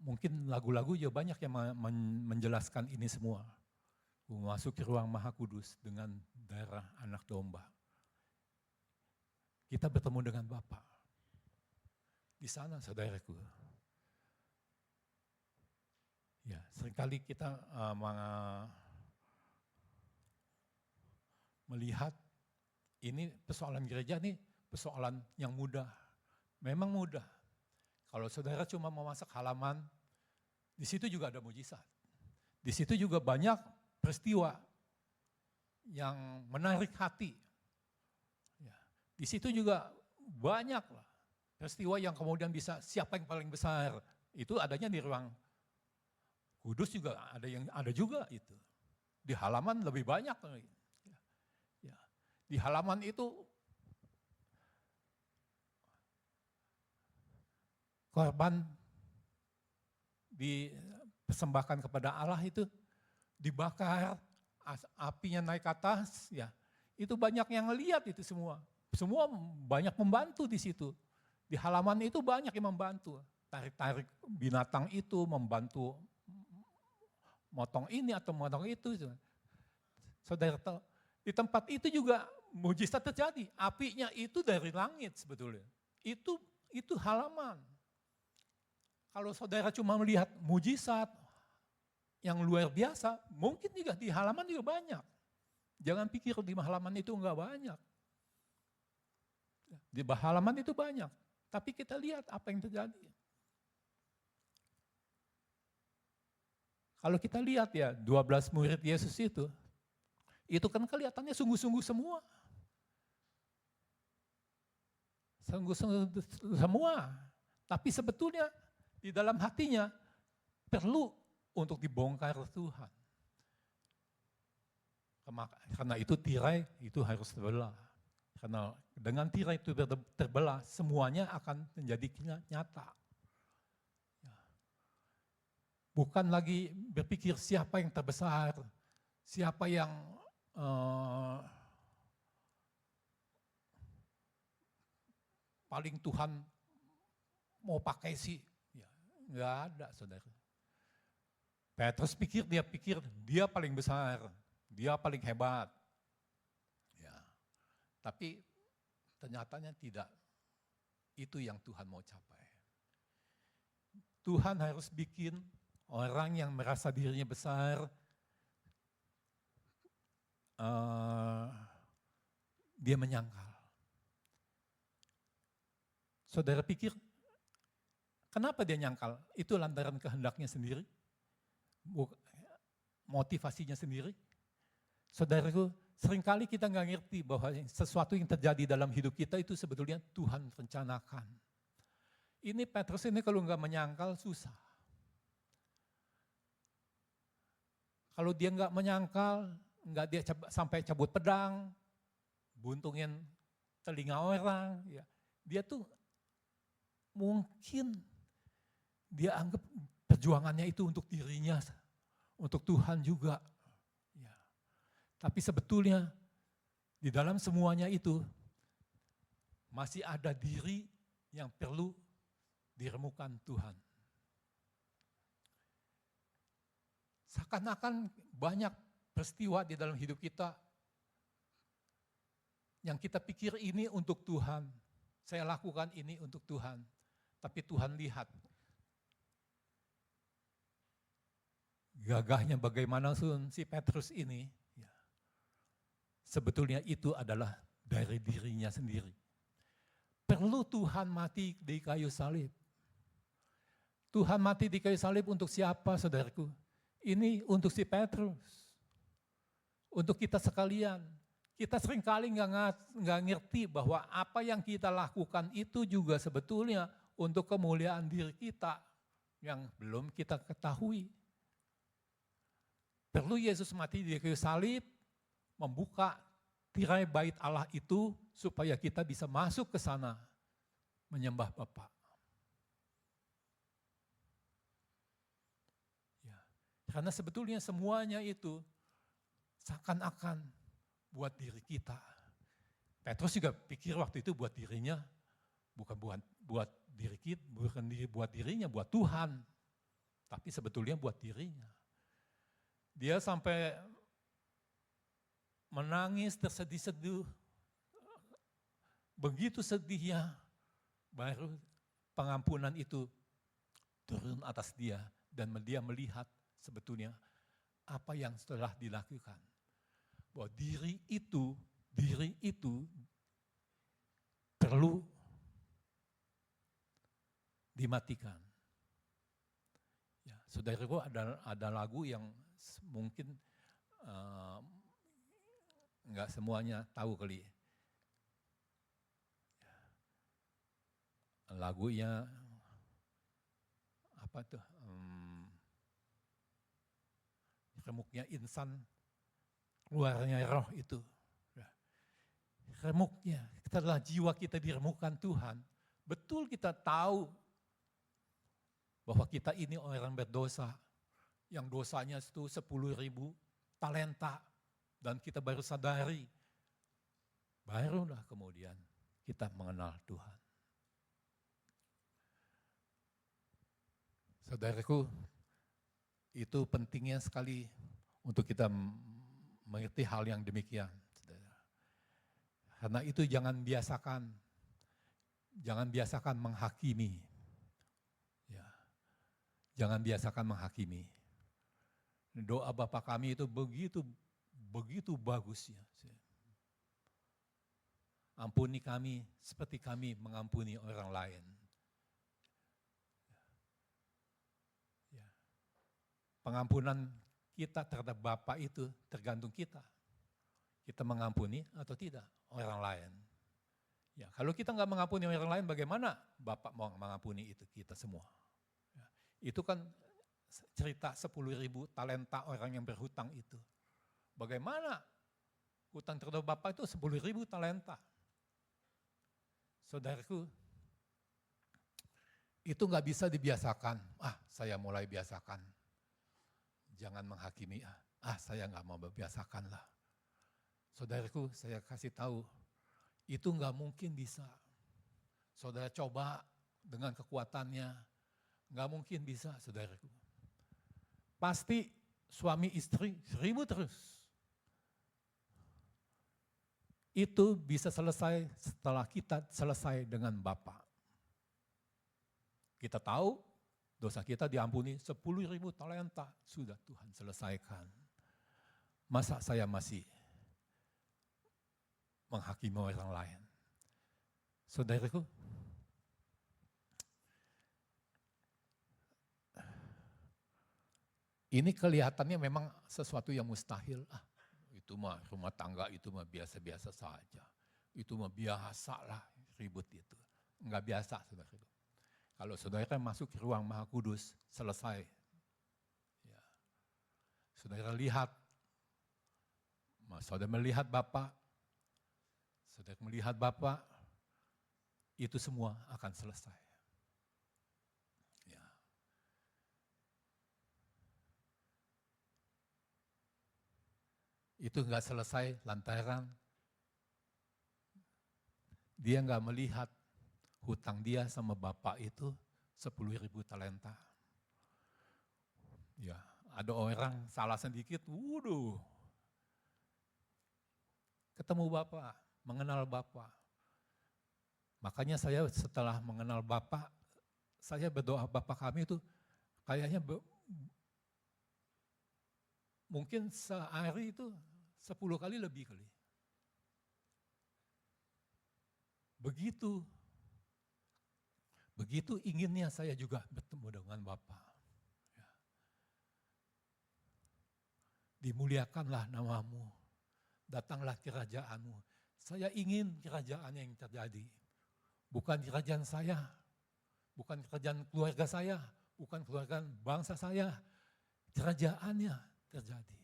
mungkin lagu-lagu juga banyak yang menjelaskan ini semua. Memasuki ruang Maha Kudus dengan darah anak domba. Kita bertemu dengan Bapa. Di sana saudaraku. Ya, seringkali kita melihat ini persoalan gereja nih, persoalan yang mudah. Memang mudah. Kalau saudara cuma memasak halaman, di situ juga ada mujizat. Di situ juga banyak peristiwa yang menarik hati. Ya, di situ juga banyak lah peristiwa yang kemudian bisa siapa yang paling besar. Itu adanya di ruang kudus juga ada juga itu. Di halaman lebih banyak. Ya. Di halaman itu korban dipersembahkan kepada Allah itu dibakar, apinya naik ke atas, ya. Itu banyak yang ngelihat itu semua. Semua banyak membantu di situ. Di halaman itu banyak yang membantu. Tarik-tarik binatang itu, membantu motong ini atau motong itu. Saudara tahu, di tempat itu juga mujizat terjadi. Apinya itu dari langit sebetulnya. Itu halaman. Kalau saudara cuma melihat mujizat yang luar biasa, mungkin juga di halaman juga banyak. Jangan pikir di halaman itu enggak banyak. Di halaman itu banyak. Tapi kita lihat apa yang terjadi. Kalau kita lihat ya 12 murid Yesus itu kan kelihatannya sungguh-sungguh semua. Sungguh-sungguh semua. Tapi sebetulnya di dalam hatinya perlu untuk dibongkar Tuhan. Karena itu tirai itu harus terbelah. Karena dengan tirai itu terbelah semuanya akan menjadi nyata. Bukan lagi berpikir siapa yang terbesar, siapa yang paling Tuhan mau pakai sih. Ya, enggak ada saudara. Petrus pikir dia paling besar, dia paling hebat. Ya, tapi ternyatanya tidak. Itu yang Tuhan mau capai. Tuhan harus bikin orang yang merasa dirinya besar, dia menyangkal. Saudara pikir, kenapa dia nyangkal? Itu lantaran kehendaknya sendiri, motivasinya sendiri. Saudaraku, seringkali kita nggak ngerti bahwa sesuatu yang terjadi dalam hidup kita itu sebetulnya Tuhan rencanakan. Ini Petrus ini kalau nggak menyangkal susah. Kalau dia nggak menyangkal, nggak dia sampai cabut pedang, buntungin telinga orang, ya, dia tuh mungkin dia anggap perjuangannya itu untuk dirinya, untuk Tuhan juga. Ya. Tapi sebetulnya di dalam semuanya itu masih ada diri yang perlu diremukan Tuhan. Seakan-akan banyak peristiwa di dalam hidup kita yang kita pikir ini untuk Tuhan. Saya lakukan ini untuk Tuhan. Tapi Tuhan lihat gagahnya bagaimana si Petrus ini. Ya, sebetulnya itu adalah dari dirinya sendiri. Perlu Tuhan mati di kayu salib. Tuhan mati di kayu salib untuk siapa, saudaraku? Ini untuk si Petrus, untuk kita sekalian. Kita seringkali nggak ngerti bahwa apa yang kita lakukan itu juga sebetulnya untuk kemuliaan diri kita yang belum kita ketahui. Perlu Yesus mati di kayu salib, membuka tirai bait Allah itu supaya kita bisa masuk ke sana menyembah Bapa. Karena sebetulnya semuanya itu seakan-akan buat diri kita. Petrus juga pikir waktu itu buat dirinya, bukan buat diri kita, bukan buat dirinya, buat Tuhan. tapi sebetulnya buat dirinya. Dia sampai menangis tersedih-seduh, begitu sedihnya, baru pengampunan itu turun atas dia dan dia melihat sebetulnya apa yang telah dilakukan. Bahwa diri itu perlu dimatikan. Ya, saudaraku, ada lagu yang mungkin nggak semuanya tahu kali. Lagunya apa tuh? Remuknya insan, keluarnya roh itu. Remuknya, setelah jiwa kita diremukkan Tuhan, betul kita tahu bahwa kita ini orang berdosa, yang dosanya itu 10.000 talenta, dan kita baru sadari, barulah kemudian kita mengenal Tuhan. Saudaraku, itu pentingnya sekali untuk kita mengerti hal yang demikian. Karena itu jangan biasakan menghakimi. Ya, jangan biasakan menghakimi. Doa Bapa kami itu begitu bagusnya. Ampuni kami seperti kami mengampuni orang lain. Ya. Pengampunan kita terhadap Bapa itu tergantung kita. Kita mengampuni atau tidak orang lain. Ya, kalau kita nggak mengampuni orang lain, bagaimana Bapak mau mengampuni itu kita semua? Ya, itu kan cerita 10.000 talenta orang yang berhutang itu. Bagaimana hutang terhadap Bapak itu 10.000 talenta. Saudaraku, itu nggak bisa dibiasakan. Saya mulai biasakan. Jangan menghakimi. Saya nggak mau biasakan lah. Saudaraku, saya kasih tahu, itu nggak mungkin bisa. Saudara coba dengan kekuatannya, nggak mungkin bisa, saudaraku. Pasti suami istri ribut terus. Itu bisa selesai setelah kita selesai dengan Bapa. Kita tahu dosa kita diampuni 10.000 talenta, sudah Tuhan selesaikan. Masa saya masih menghakimi orang lain? Saudaraku, ini kelihatannya memang sesuatu yang mustahil. Itu mah rumah tangga itu mah biasa-biasa saja. Itu mah biasalah ribut itu. Enggak biasa, saudaraku. Kalau saudara masuk ke ruang Maha Kudus, selesai. Ya. Saudara lihat, saudara melihat Bapa, saudara melihat Bapa, itu semua akan selesai. Ya. Itu enggak selesai lantaran dia enggak melihat hutang dia sama Bapak itu 10.000 talenta. Ya, ada orang salah sedikit, waduh. Ketemu Bapak, mengenal Bapak. Makanya saya setelah mengenal Bapak, saya berdoa Bapak kami itu kayaknya mungkin sehari itu 10 kali lebih kali. Begitu inginnya saya juga bertemu dengan Bapa. Ya. Dimuliakanlah namamu, datanglah kerajaanmu. Saya ingin kerajaan yang terjadi. Bukan kerajaan saya, bukan kerajaan keluarga saya, bukan keluarga bangsa saya. Kerajaannya terjadi.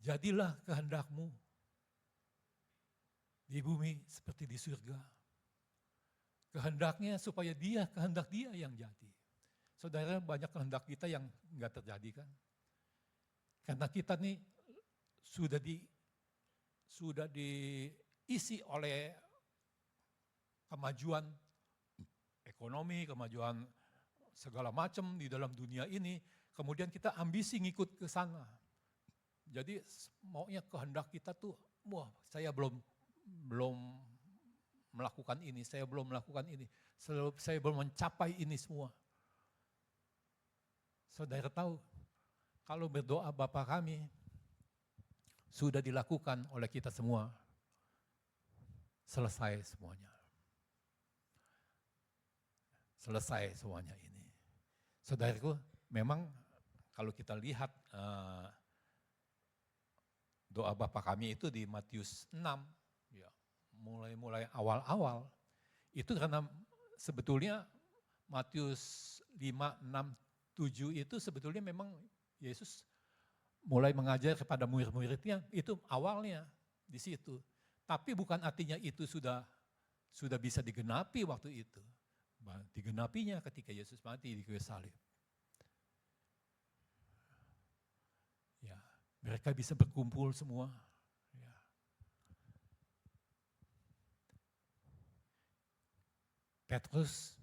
Jadilah kehendakmu di bumi seperti di surga. Kehendaknya supaya kehendak dia yang jadi. Saudara, banyak kehendak kita yang enggak terjadi kan. Karena kita nih sudah diisi oleh kemajuan ekonomi, kemajuan segala macam di dalam dunia ini, kemudian kita ambisi ngikut ke sana. Jadi maunya kehendak kita tuh, wah saya belum melakukan ini, saya belum melakukan ini, saya belum mencapai ini semua. Saudara tahu, kalau berdoa Bapa kami, sudah dilakukan oleh kita semua, selesai semuanya. Selesai semuanya ini. Saudaraku, memang kalau kita lihat doa Bapa kami itu di Matius 6, ya, mulai awal-awal, itu karena sebetulnya Matius 5, 6, 7 itu sebetulnya memang Yesus mulai mengajar kepada murid-muridnya, itu awalnya di situ. Tapi bukan artinya itu sudah bisa digenapi waktu itu. Digenapinya ketika Yesus mati di kayu salib. Ya, mereka bisa berkumpul semua. Ya. Petrus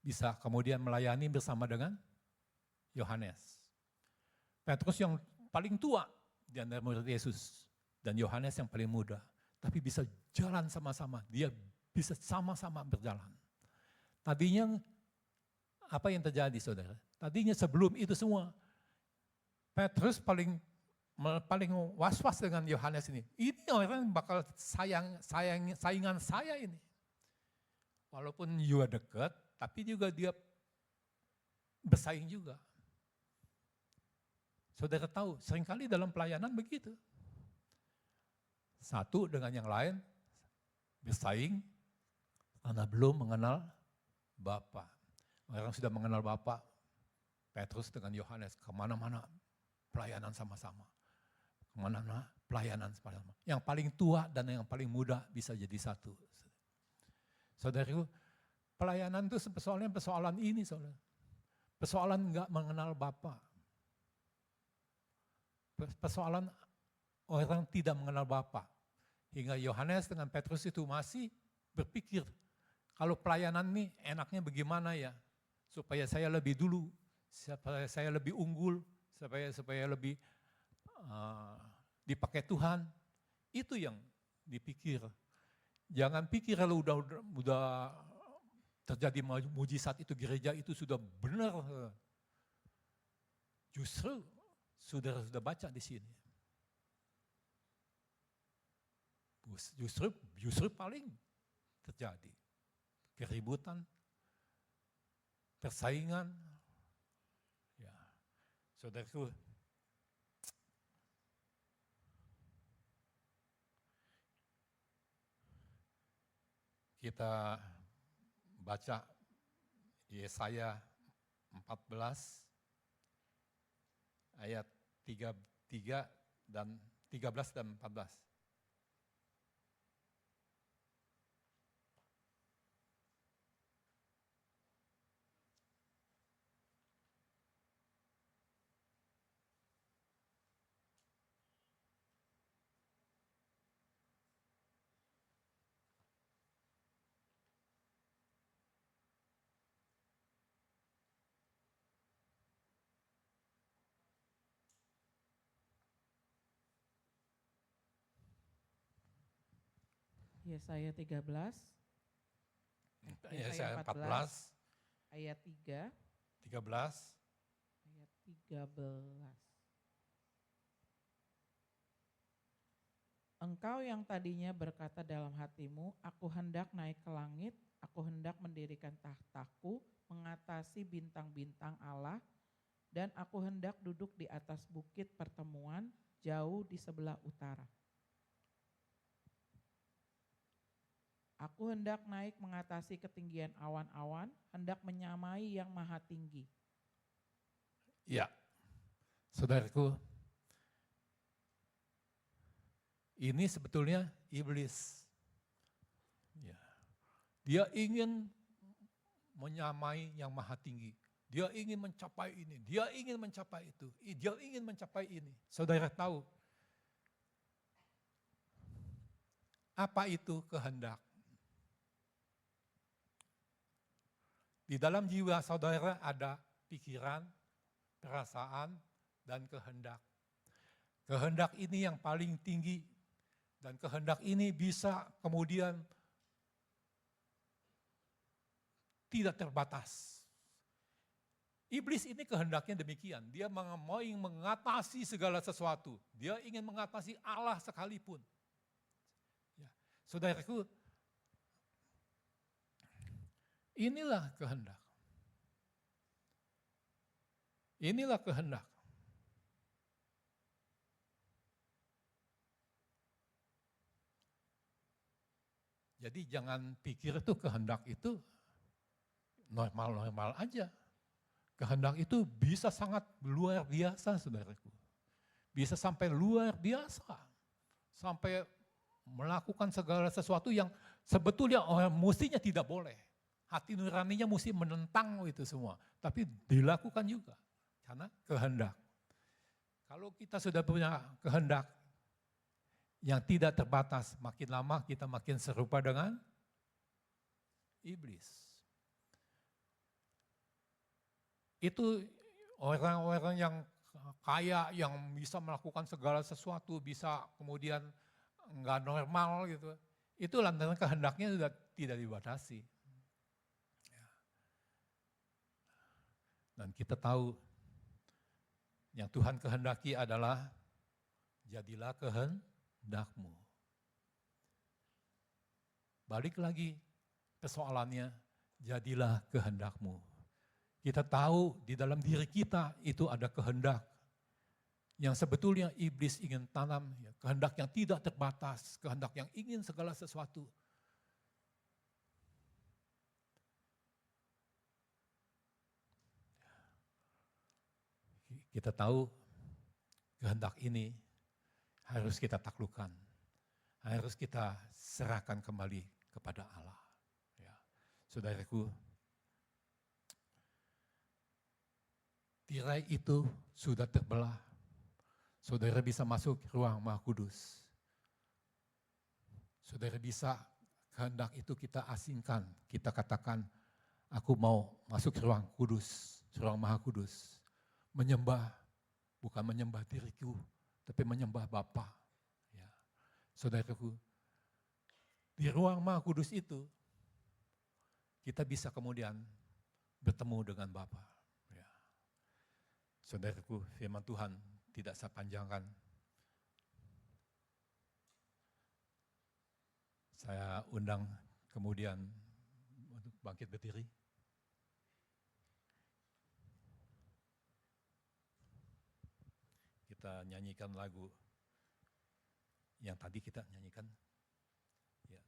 bisa kemudian melayani bersama dengan Yohanes. Petrus yang paling tua di antara murid Yesus dan Yohanes yang paling muda, tapi bisa jalan sama-sama, dia bisa sama-sama berjalan. Tadinya apa yang terjadi saudara? Tadinya sebelum itu semua, Petrus paling was-was dengan Yohanes ini. Ini orang bakal saingan saya ini. Walaupun juga dekat, tapi juga dia bersaing juga. Saudara tahu, seringkali dalam pelayanan begitu. Satu dengan yang lain bersaing karena belum mengenal Bapa. Orang sudah mengenal Bapa, Petrus dengan Yohanes kemana-mana pelayanan sama-sama. Kemana-mana pelayanan sama-sama. Yang paling tua dan yang paling muda bisa jadi satu. Saudaraku, pelayanan itu persoalan ini saudara. Persoalan enggak mengenal Bapa. Persoalan orang tidak mengenal Bapa. Hingga Yohanes dengan Petrus itu masih berpikir, kalau pelayanan nih enaknya bagaimana ya, supaya saya lebih dulu, supaya saya lebih unggul, supaya lebih dipakai Tuhan. Itu yang dipikir. Jangan pikir kalau udah terjadi mujizat itu, gereja itu sudah benar. Justru sudah baca di sini. Justru paling terjadi keributan, persaingan. Ya, saudaraku, kita baca Yesaya 14 ayat 13 dan 14. Yesaya 13, Yesaya 14 ayat 3, 13. ayat 13. Engkau yang tadinya berkata dalam hatimu, aku hendak naik ke langit, aku hendak mendirikan tahtaku, mengatasi bintang-bintang Allah, dan aku hendak duduk di atas bukit pertemuan, jauh di sebelah utara. Aku hendak naik mengatasi ketinggian awan-awan, hendak menyamai yang maha tinggi. Ya, saudaraku, ini sebetulnya iblis. Ya. Dia ingin menyamai yang maha tinggi. Dia ingin mencapai ini, dia ingin mencapai itu, dia ingin mencapai ini. Saudara tahu, apa itu kehendak? Di dalam jiwa saudara ada pikiran, perasaan, dan kehendak. Kehendak ini yang paling tinggi, dan kehendak ini bisa kemudian tidak terbatas. Iblis ini kehendaknya demikian, dia mau mengatasi segala sesuatu, dia ingin mengatasi Allah sekalipun. Ya, saudaraku, inilah kehendak. Inilah kehendak. Jadi jangan pikir itu kehendak itu normal-normal aja. Kehendak itu bisa sangat luar biasa, saudaraku. Bisa sampai luar biasa. Sampai melakukan segala sesuatu yang sebetulnya orang mestinya tidak boleh. Hati nuraninya mesti menentang itu semua. Tapi dilakukan juga. Karena kehendak. Kalau kita sudah punya kehendak yang tidak terbatas, makin lama kita makin serupa dengan iblis. Itu orang-orang yang kaya, yang bisa melakukan segala sesuatu, bisa kemudian enggak normal gitu. Itu lantaran kehendaknya sudah tidak dibatasi. Dan kita tahu yang Tuhan kehendaki adalah jadilah kehendakmu. Balik lagi persoalannya, jadilah kehendakmu. Kita tahu di dalam diri kita itu ada kehendak yang sebetulnya iblis ingin tanam, ya, kehendak yang tidak terbatas, kehendak yang ingin segala sesuatu. Kita tahu kehendak ini harus kita taklukkan, harus kita serahkan kembali kepada Allah. Ya. Saudaraku, tirai itu sudah terbelah. Saudara bisa masuk ruang Maha Kudus. Saudara bisa kehendak itu kita asingkan. Kita katakan, aku mau masuk ruang kudus, ruang Maha Kudus. Menyembah, bukan menyembah diriku, tapi menyembah Bapa. Ya. Saudaraku, di ruang Maha Kudus itu, kita bisa kemudian bertemu dengan Bapa. Ya. Saudaraku, firman Tuhan tidak saya panjangkan. Saya undang kemudian untuk bangkit berdiri. Kita nyanyikan lagu yang tadi kita nyanyikan. Ya.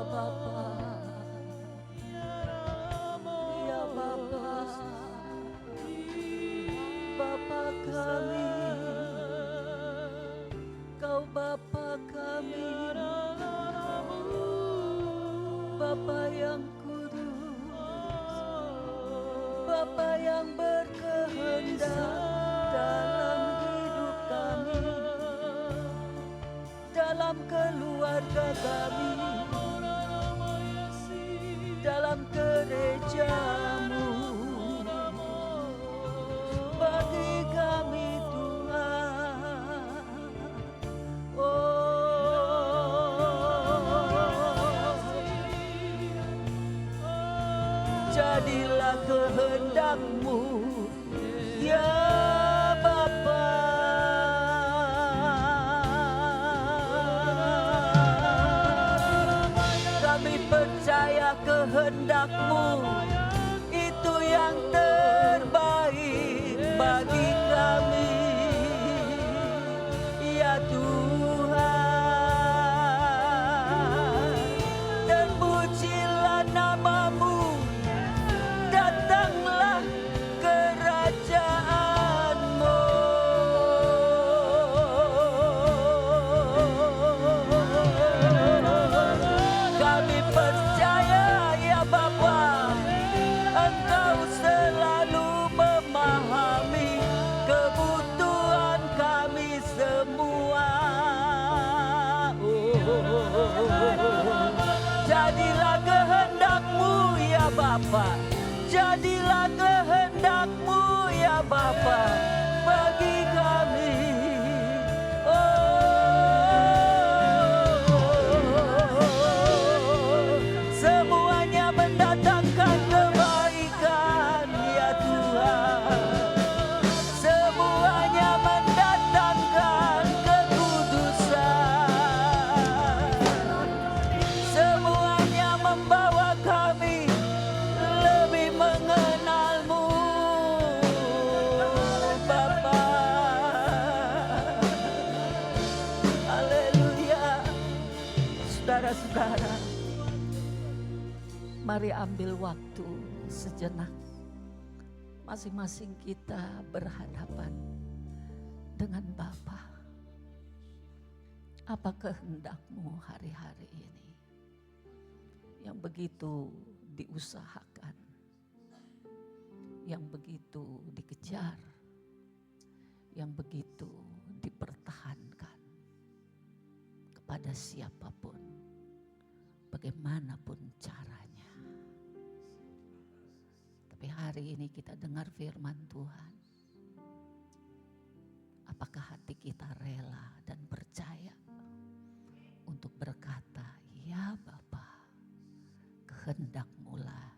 Bapa, ya Bapa, Bapa kami, Kau Bapa kami, Bapa yang kudus, Bapa yang berkehendak dalam hidup kami, dalam keluarga kami, dalam gerejamu, bagi kami Tuhan. Jadilah kehendak-Mu, ya Bapa. Kami percaya kehendak-Mu itu yang terbaik bagi kami, ya Tuhan. Dan pujilah nama-Mu, datanglah kerajaan-Mu. Kami percaya ya Bapa, Engkau selalu memahami kebutuhan kami semua. Jadilah kehendak-Mu ya Bapa, jadilah kehendak-Mu ya Bapa bagi kami. Semuanya mendatangkan kebaikan ya Tuhan. Semuanya mendatangkan kekudusan. Semuanya membawa kami lebih mengenal-Mu, Bapa. Haleluya. Saudara-saudara, mari ambil waktu sejenak. Masing-masing kita berhadapan dengan Bapa. Apa kehendak-Mu hari-hari ini yang begitu diusahakan, yang begitu dikejar, yang begitu dipertahankan kepada siapapun, bagaimanapun caranya. Tapi hari ini kita dengar firman Tuhan. Apakah hati kita rela dan percaya untuk berkata, ya Bapa, kehendak-Mu lah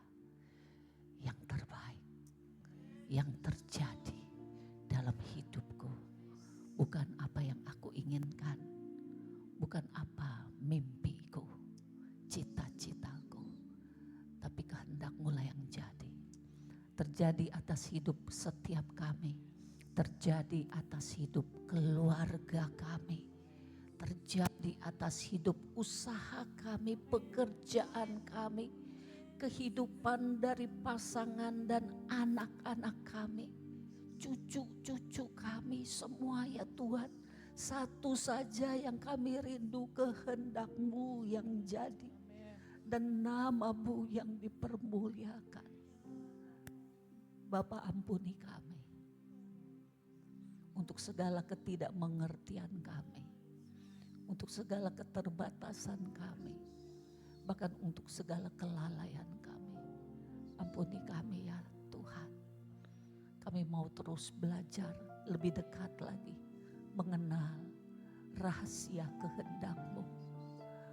yang terbaik, yang terjadi dalam hidupku. Bukan apa yang aku inginkan, bukan apa mimpiku, cita-citaku, tapi kehendak-Mu lah yang jadi. Terjadi atas hidup setiap kami, terjadi atas hidup keluarga kami, terjadi atas hidup usaha kami, pekerjaan kami, kehidupan dari pasangan dan anak-anak kami, cucu-cucu kami semua ya Tuhan. Satu saja yang kami rindu, kehendak-Mu yang jadi dan nama-Mu yang dipermuliakan. Bapa, ampuni kami untuk segala ketidakmengertian kami, untuk segala keterbatasan kami, bahkan untuk segala kelalaian kami. Ampuni kami ya Tuhan. Kami mau terus belajar lebih dekat lagi, mengenal rahasia kehendak-Mu,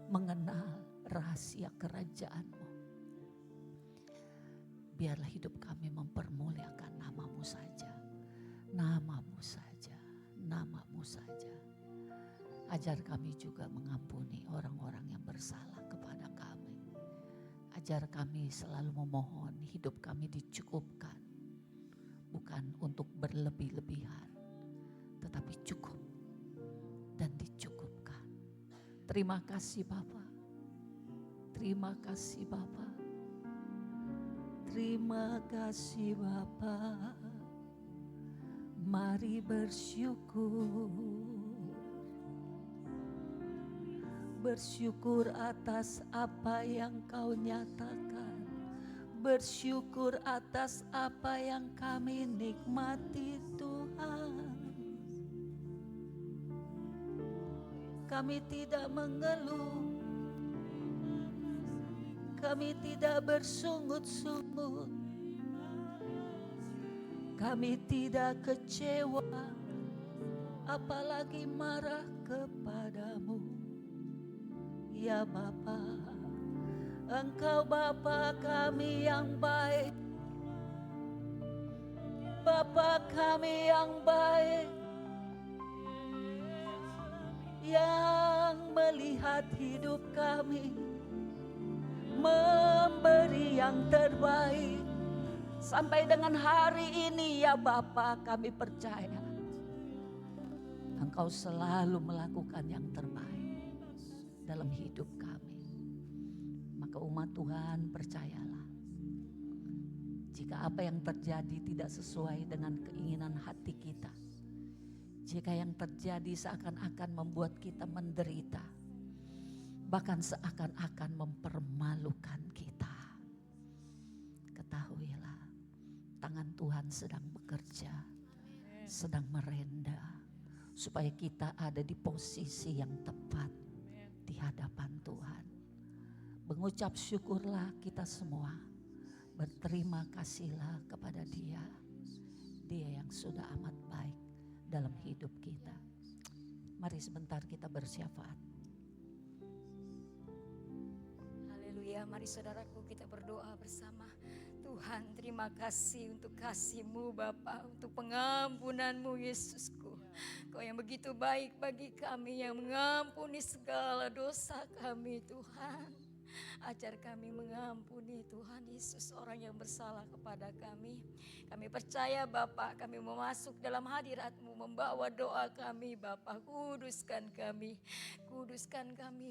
mengenal rahasia kerajaan-Mu. Biarlah hidup kami mempermuliakan nama-Mu saja, nama-Mu saja, nama-Mu saja. Ajar kami juga mengampuni orang-orang yang bersalah kepada kami. Ajar kami selalu memohon hidup kami dicukupkan, bukan untuk berlebih-lebihan, tetapi cukup dan dicukupkan. Terima kasih Bapa. Terima kasih Bapa. Terima kasih Bapa. Mari bersyukur. Bersyukur atas apa yang Kau nyatakan. Bersyukur atas apa yang kami nikmati Tuhan. Kami tidak mengeluh. Kami tidak bersungut-sungut. Kami tidak kecewa, apalagi marah kepadamu. Ya Bapa, Engkau Bapa kami yang baik. Bapa kami yang baik, yang melihat hidup kami, memberi yang terbaik. Sampai dengan hari ini ya Bapa, kami percaya Engkau selalu melakukan yang terbaik dalam hidup kami. Maka umat Tuhan percayalah, jika apa yang terjadi tidak sesuai dengan keinginan hati kita, jika yang terjadi seakan-akan membuat kita menderita, bahkan seakan-akan mempermalukan kita, ketahuilah tangan Tuhan sedang bekerja, sedang merenda, supaya kita ada di posisi yang tepat di hadapan Tuhan. Mengucap syukurlah kita semua, berterima kasihlah kepada Dia, Dia yang sudah amat baik dalam hidup kita. Mari sebentar kita bersyafaat. Haleluya, mari saudaraku kita berdoa bersama. Tuhan, terima kasih untuk kasih-Mu Bapa, untuk pengampunan-Mu Yesusku. Kau yang begitu baik bagi kami, yang mengampuni segala dosa kami Tuhan. Ajar kami mengampuni Tuhan Yesus orang yang bersalah kepada kami. Kami percaya Bapa, kami mau masuk dalam hadirat-Mu, membawa doa kami Bapa. Kuduskan kami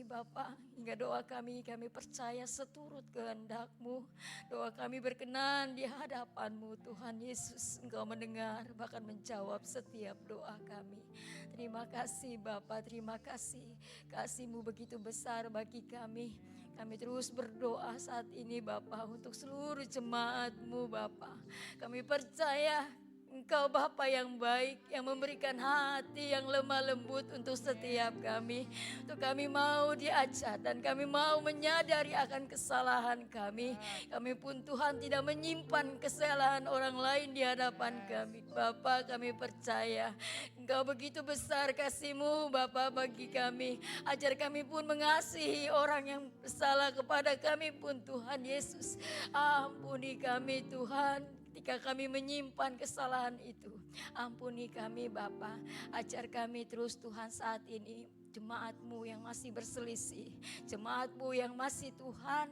Bapa. Hingga doa kami percaya seturut kehendak-Mu. Doa kami berkenan di hadapan-Mu Tuhan Yesus. Engkau mendengar bahkan menjawab setiap doa kami. Terima kasih Bapa, terima kasih. Kasih-Mu begitu besar bagi kami. Kami terus berdoa saat ini Bapa untuk seluruh jemaat-Mu Bapa. Kami percaya Engkau Bapa yang baik, yang memberikan hati yang lemah lembut untuk setiap kami. Untuk kami mau diajar dan kami mau menyadari akan kesalahan kami. Kami pun Tuhan tidak menyimpan kesalahan orang lain di hadapan kami. Bapa, kami percaya Engkau begitu besar kasih-Mu Bapa bagi kami. Ajar kami pun mengasihi orang yang bersalah kepada kami pun Tuhan Yesus. Ampuni kami Tuhan ketika kami menyimpan kesalahan itu. Ampuni kami Bapa. Ajar kami terus Tuhan saat ini. Jemaat-Mu yang masih berselisih. Jemaat-Mu yang masih Tuhan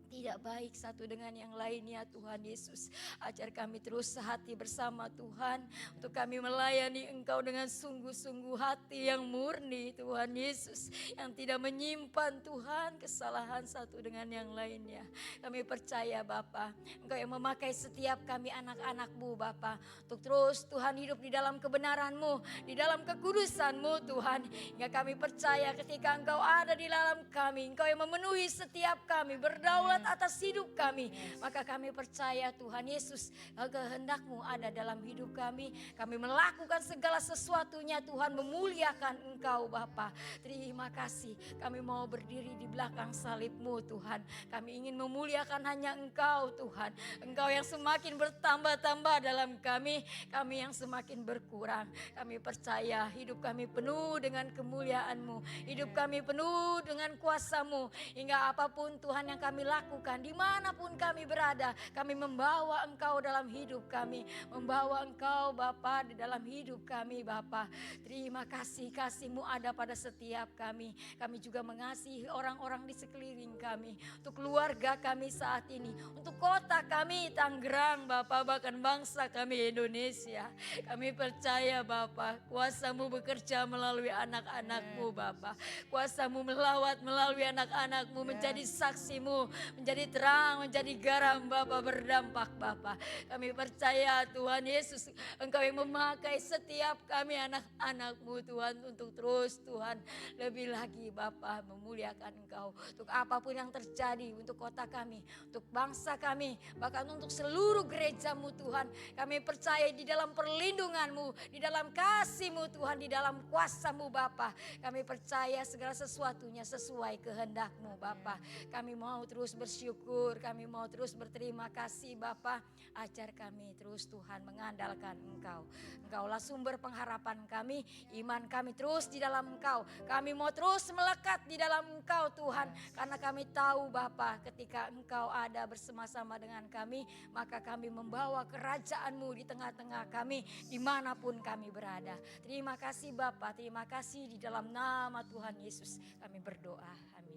tidak baik satu dengan yang lainnya Tuhan Yesus. Ajar kami terus sehati bersama Tuhan. Untuk kami melayani Engkau dengan sungguh-sungguh hati yang murni Tuhan Yesus. Yang tidak menyimpan Tuhan kesalahan satu dengan yang lainnya. Kami percaya Bapa, Engkau yang memakai setiap kami anak-anak-Mu Bapa. Untuk terus Tuhan hidup di dalam kebenaran-Mu, di dalam kekudusan-Mu Tuhan. Hingga kami percaya ketika Engkau ada di dalam kami, Engkau yang memenuhi setiap kami, berdaulat atas hidup kami. Maka kami percaya Tuhan Yesus, kehendak-Mu ada dalam hidup kami. Kami melakukan segala sesuatunya Tuhan, memuliakan Engkau Bapa. Terima kasih. Kami mau berdiri di belakang salib-Mu Tuhan. Kami ingin memuliakan hanya Engkau Tuhan. Engkau yang semakin bertambah-tambah dalam kami. Kami yang semakin berkurang. Kami percaya hidup kami penuh dengan kemuliaan-Mu. Hidup kami penuh dengan kuasa-Mu. Hingga apapun Tuhan yang kami lakukan lakukan, dimanapun kami berada, kami membawa Engkau dalam hidup kami, membawa Engkau Bapa di dalam hidup kami Bapa. Terima kasih, kasih-Mu ada pada setiap kami. Kami juga mengasihi orang-orang di sekeliling kami, untuk keluarga kami saat ini, untuk kota kami Tangerang Bapa, bahkan bangsa kami Indonesia. Kami percaya Bapa, kuasa-Mu bekerja melalui anak-anak-Mu Bapa. Kuasa-Mu melawat melalui anak-anak-Mu, menjadi saksi-Mu, menjadi terang, menjadi garam Bapa, berdampak Bapa. Kami percaya Tuhan Yesus, Engkau yang memakai setiap kami anak-anak-Mu Tuhan, untuk terus Tuhan lebih lagi Bapa memuliakan Engkau. Untuk apapun yang terjadi, untuk kota kami, untuk bangsa kami, bahkan untuk seluruh gereja-Mu Tuhan. Kami percaya di dalam perlindungan-Mu, di dalam kasih-Mu Tuhan, di dalam kuasa-Mu Bapa. Kami percaya segala sesuatunya sesuai kehendak-Mu Bapa. Kami mau terus bersyukur, kami mau terus berterima kasih Bapa. Ajar kami terus Tuhan mengandalkan Engkau. Engkaulah sumber pengharapan kami, iman kami terus di dalam Engkau. Kami mau terus melekat di dalam Engkau Tuhan. Karena kami tahu Bapa, ketika Engkau ada bersama-sama dengan kami, maka kami membawa kerajaan-Mu di tengah-tengah kami, dimanapun kami berada. Terima kasih Bapa, terima kasih di dalam nama Tuhan Yesus kami berdoa. Amin.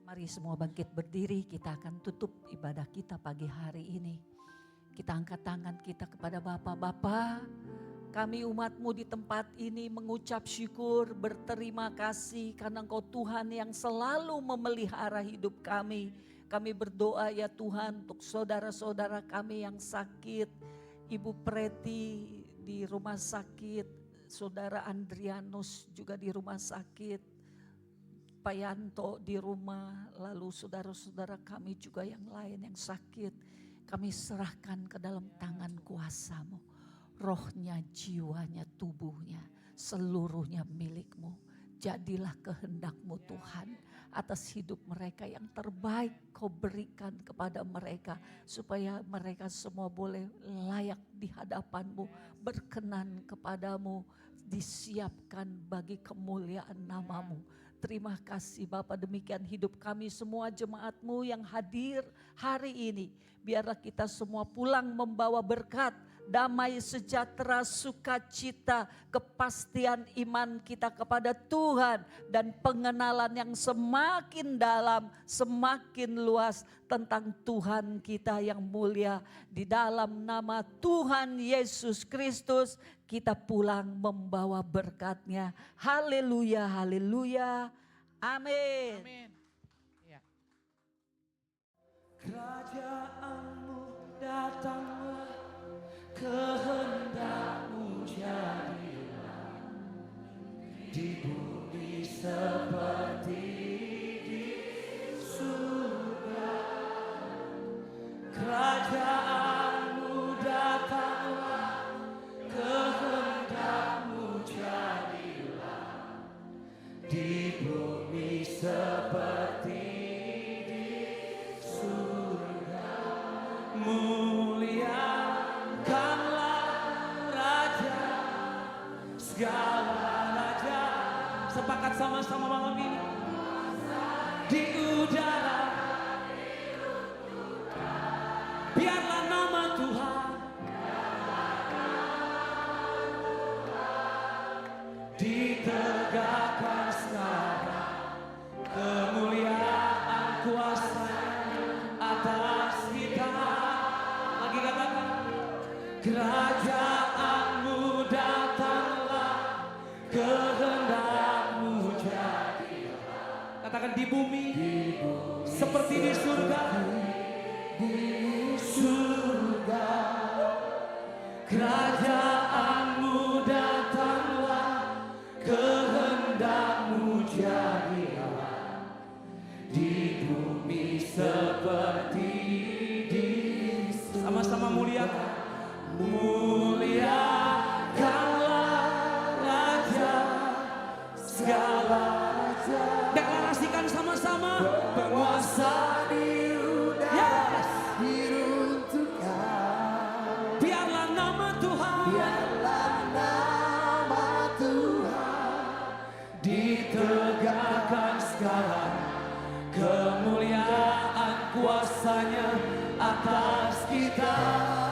Mari semua bangkit berdiri, kita akan tutup ibadah kita pagi hari ini. Kita angkat tangan kita kepada Bapa. Bapa, kami umat-Mu di tempat ini mengucap syukur, berterima kasih karena Engkau Tuhan yang selalu memelihara hidup kami. Kami berdoa ya Tuhan untuk saudara-saudara kami yang sakit. Ibu Preti di rumah sakit, Saudara Andrianus juga di rumah sakit. Pak Yanto di rumah, lalu saudara-saudara kami juga yang lain yang sakit. Kami serahkan ke dalam tangan kuasa-Mu. Rohnya, jiwanya, tubuhnya, seluruhnya milik-Mu. Jadilah kehendak-Mu Tuhan atas hidup mereka, yang terbaik Kau berikan kepada mereka. Supaya mereka semua boleh layak di hadapan-Mu, berkenan kepadamu, disiapkan bagi kemuliaan nama-Mu. Terima kasih Bapak, demikian hidup kami semua jemaat-Mu yang hadir hari ini. Biarlah kita semua pulang membawa berkat, damai sejahtera, sukacita, kepastian iman kita kepada Tuhan. Dan pengenalan yang semakin dalam, semakin luas tentang Tuhan kita yang mulia. Di dalam nama Tuhan Yesus Kristus, kita pulang membawa berkat-Nya. Haleluya, haleluya. Amin. Amin. Ya. Kerajaan-Mu datanglah, kehendak-Mu jadilah di bumi seperti di surga. Kerajaan-Mu datanglah, kehendak-Mu jadilah di bumi seperti di surga. Muliakanlah Raja, segala raja. Sepakat sama-sama malam ini. Di udara, biarlah nama Tuhan ditegakkan sekarang. Kemuliaan kuasa atas kita. Lagi katakan, kerajaan-Mu datanglah, kehendak-Mu jadilah. Katakan di bumi, seperti di surga. Di surga, kerajaan-Mu datanglah, kehendak-Mu jadilah di bumi seperti di surga. Sama-sama muliakan. Muliakanlah Raja, segala raja. Deklarasikan sama-sama. Penguasa di udara, diruntuhkan. Biarlah nama Tuhan, biarlah nama Tuhan ditegakkan sekarang. Kemuliaan kuasanya atas kita.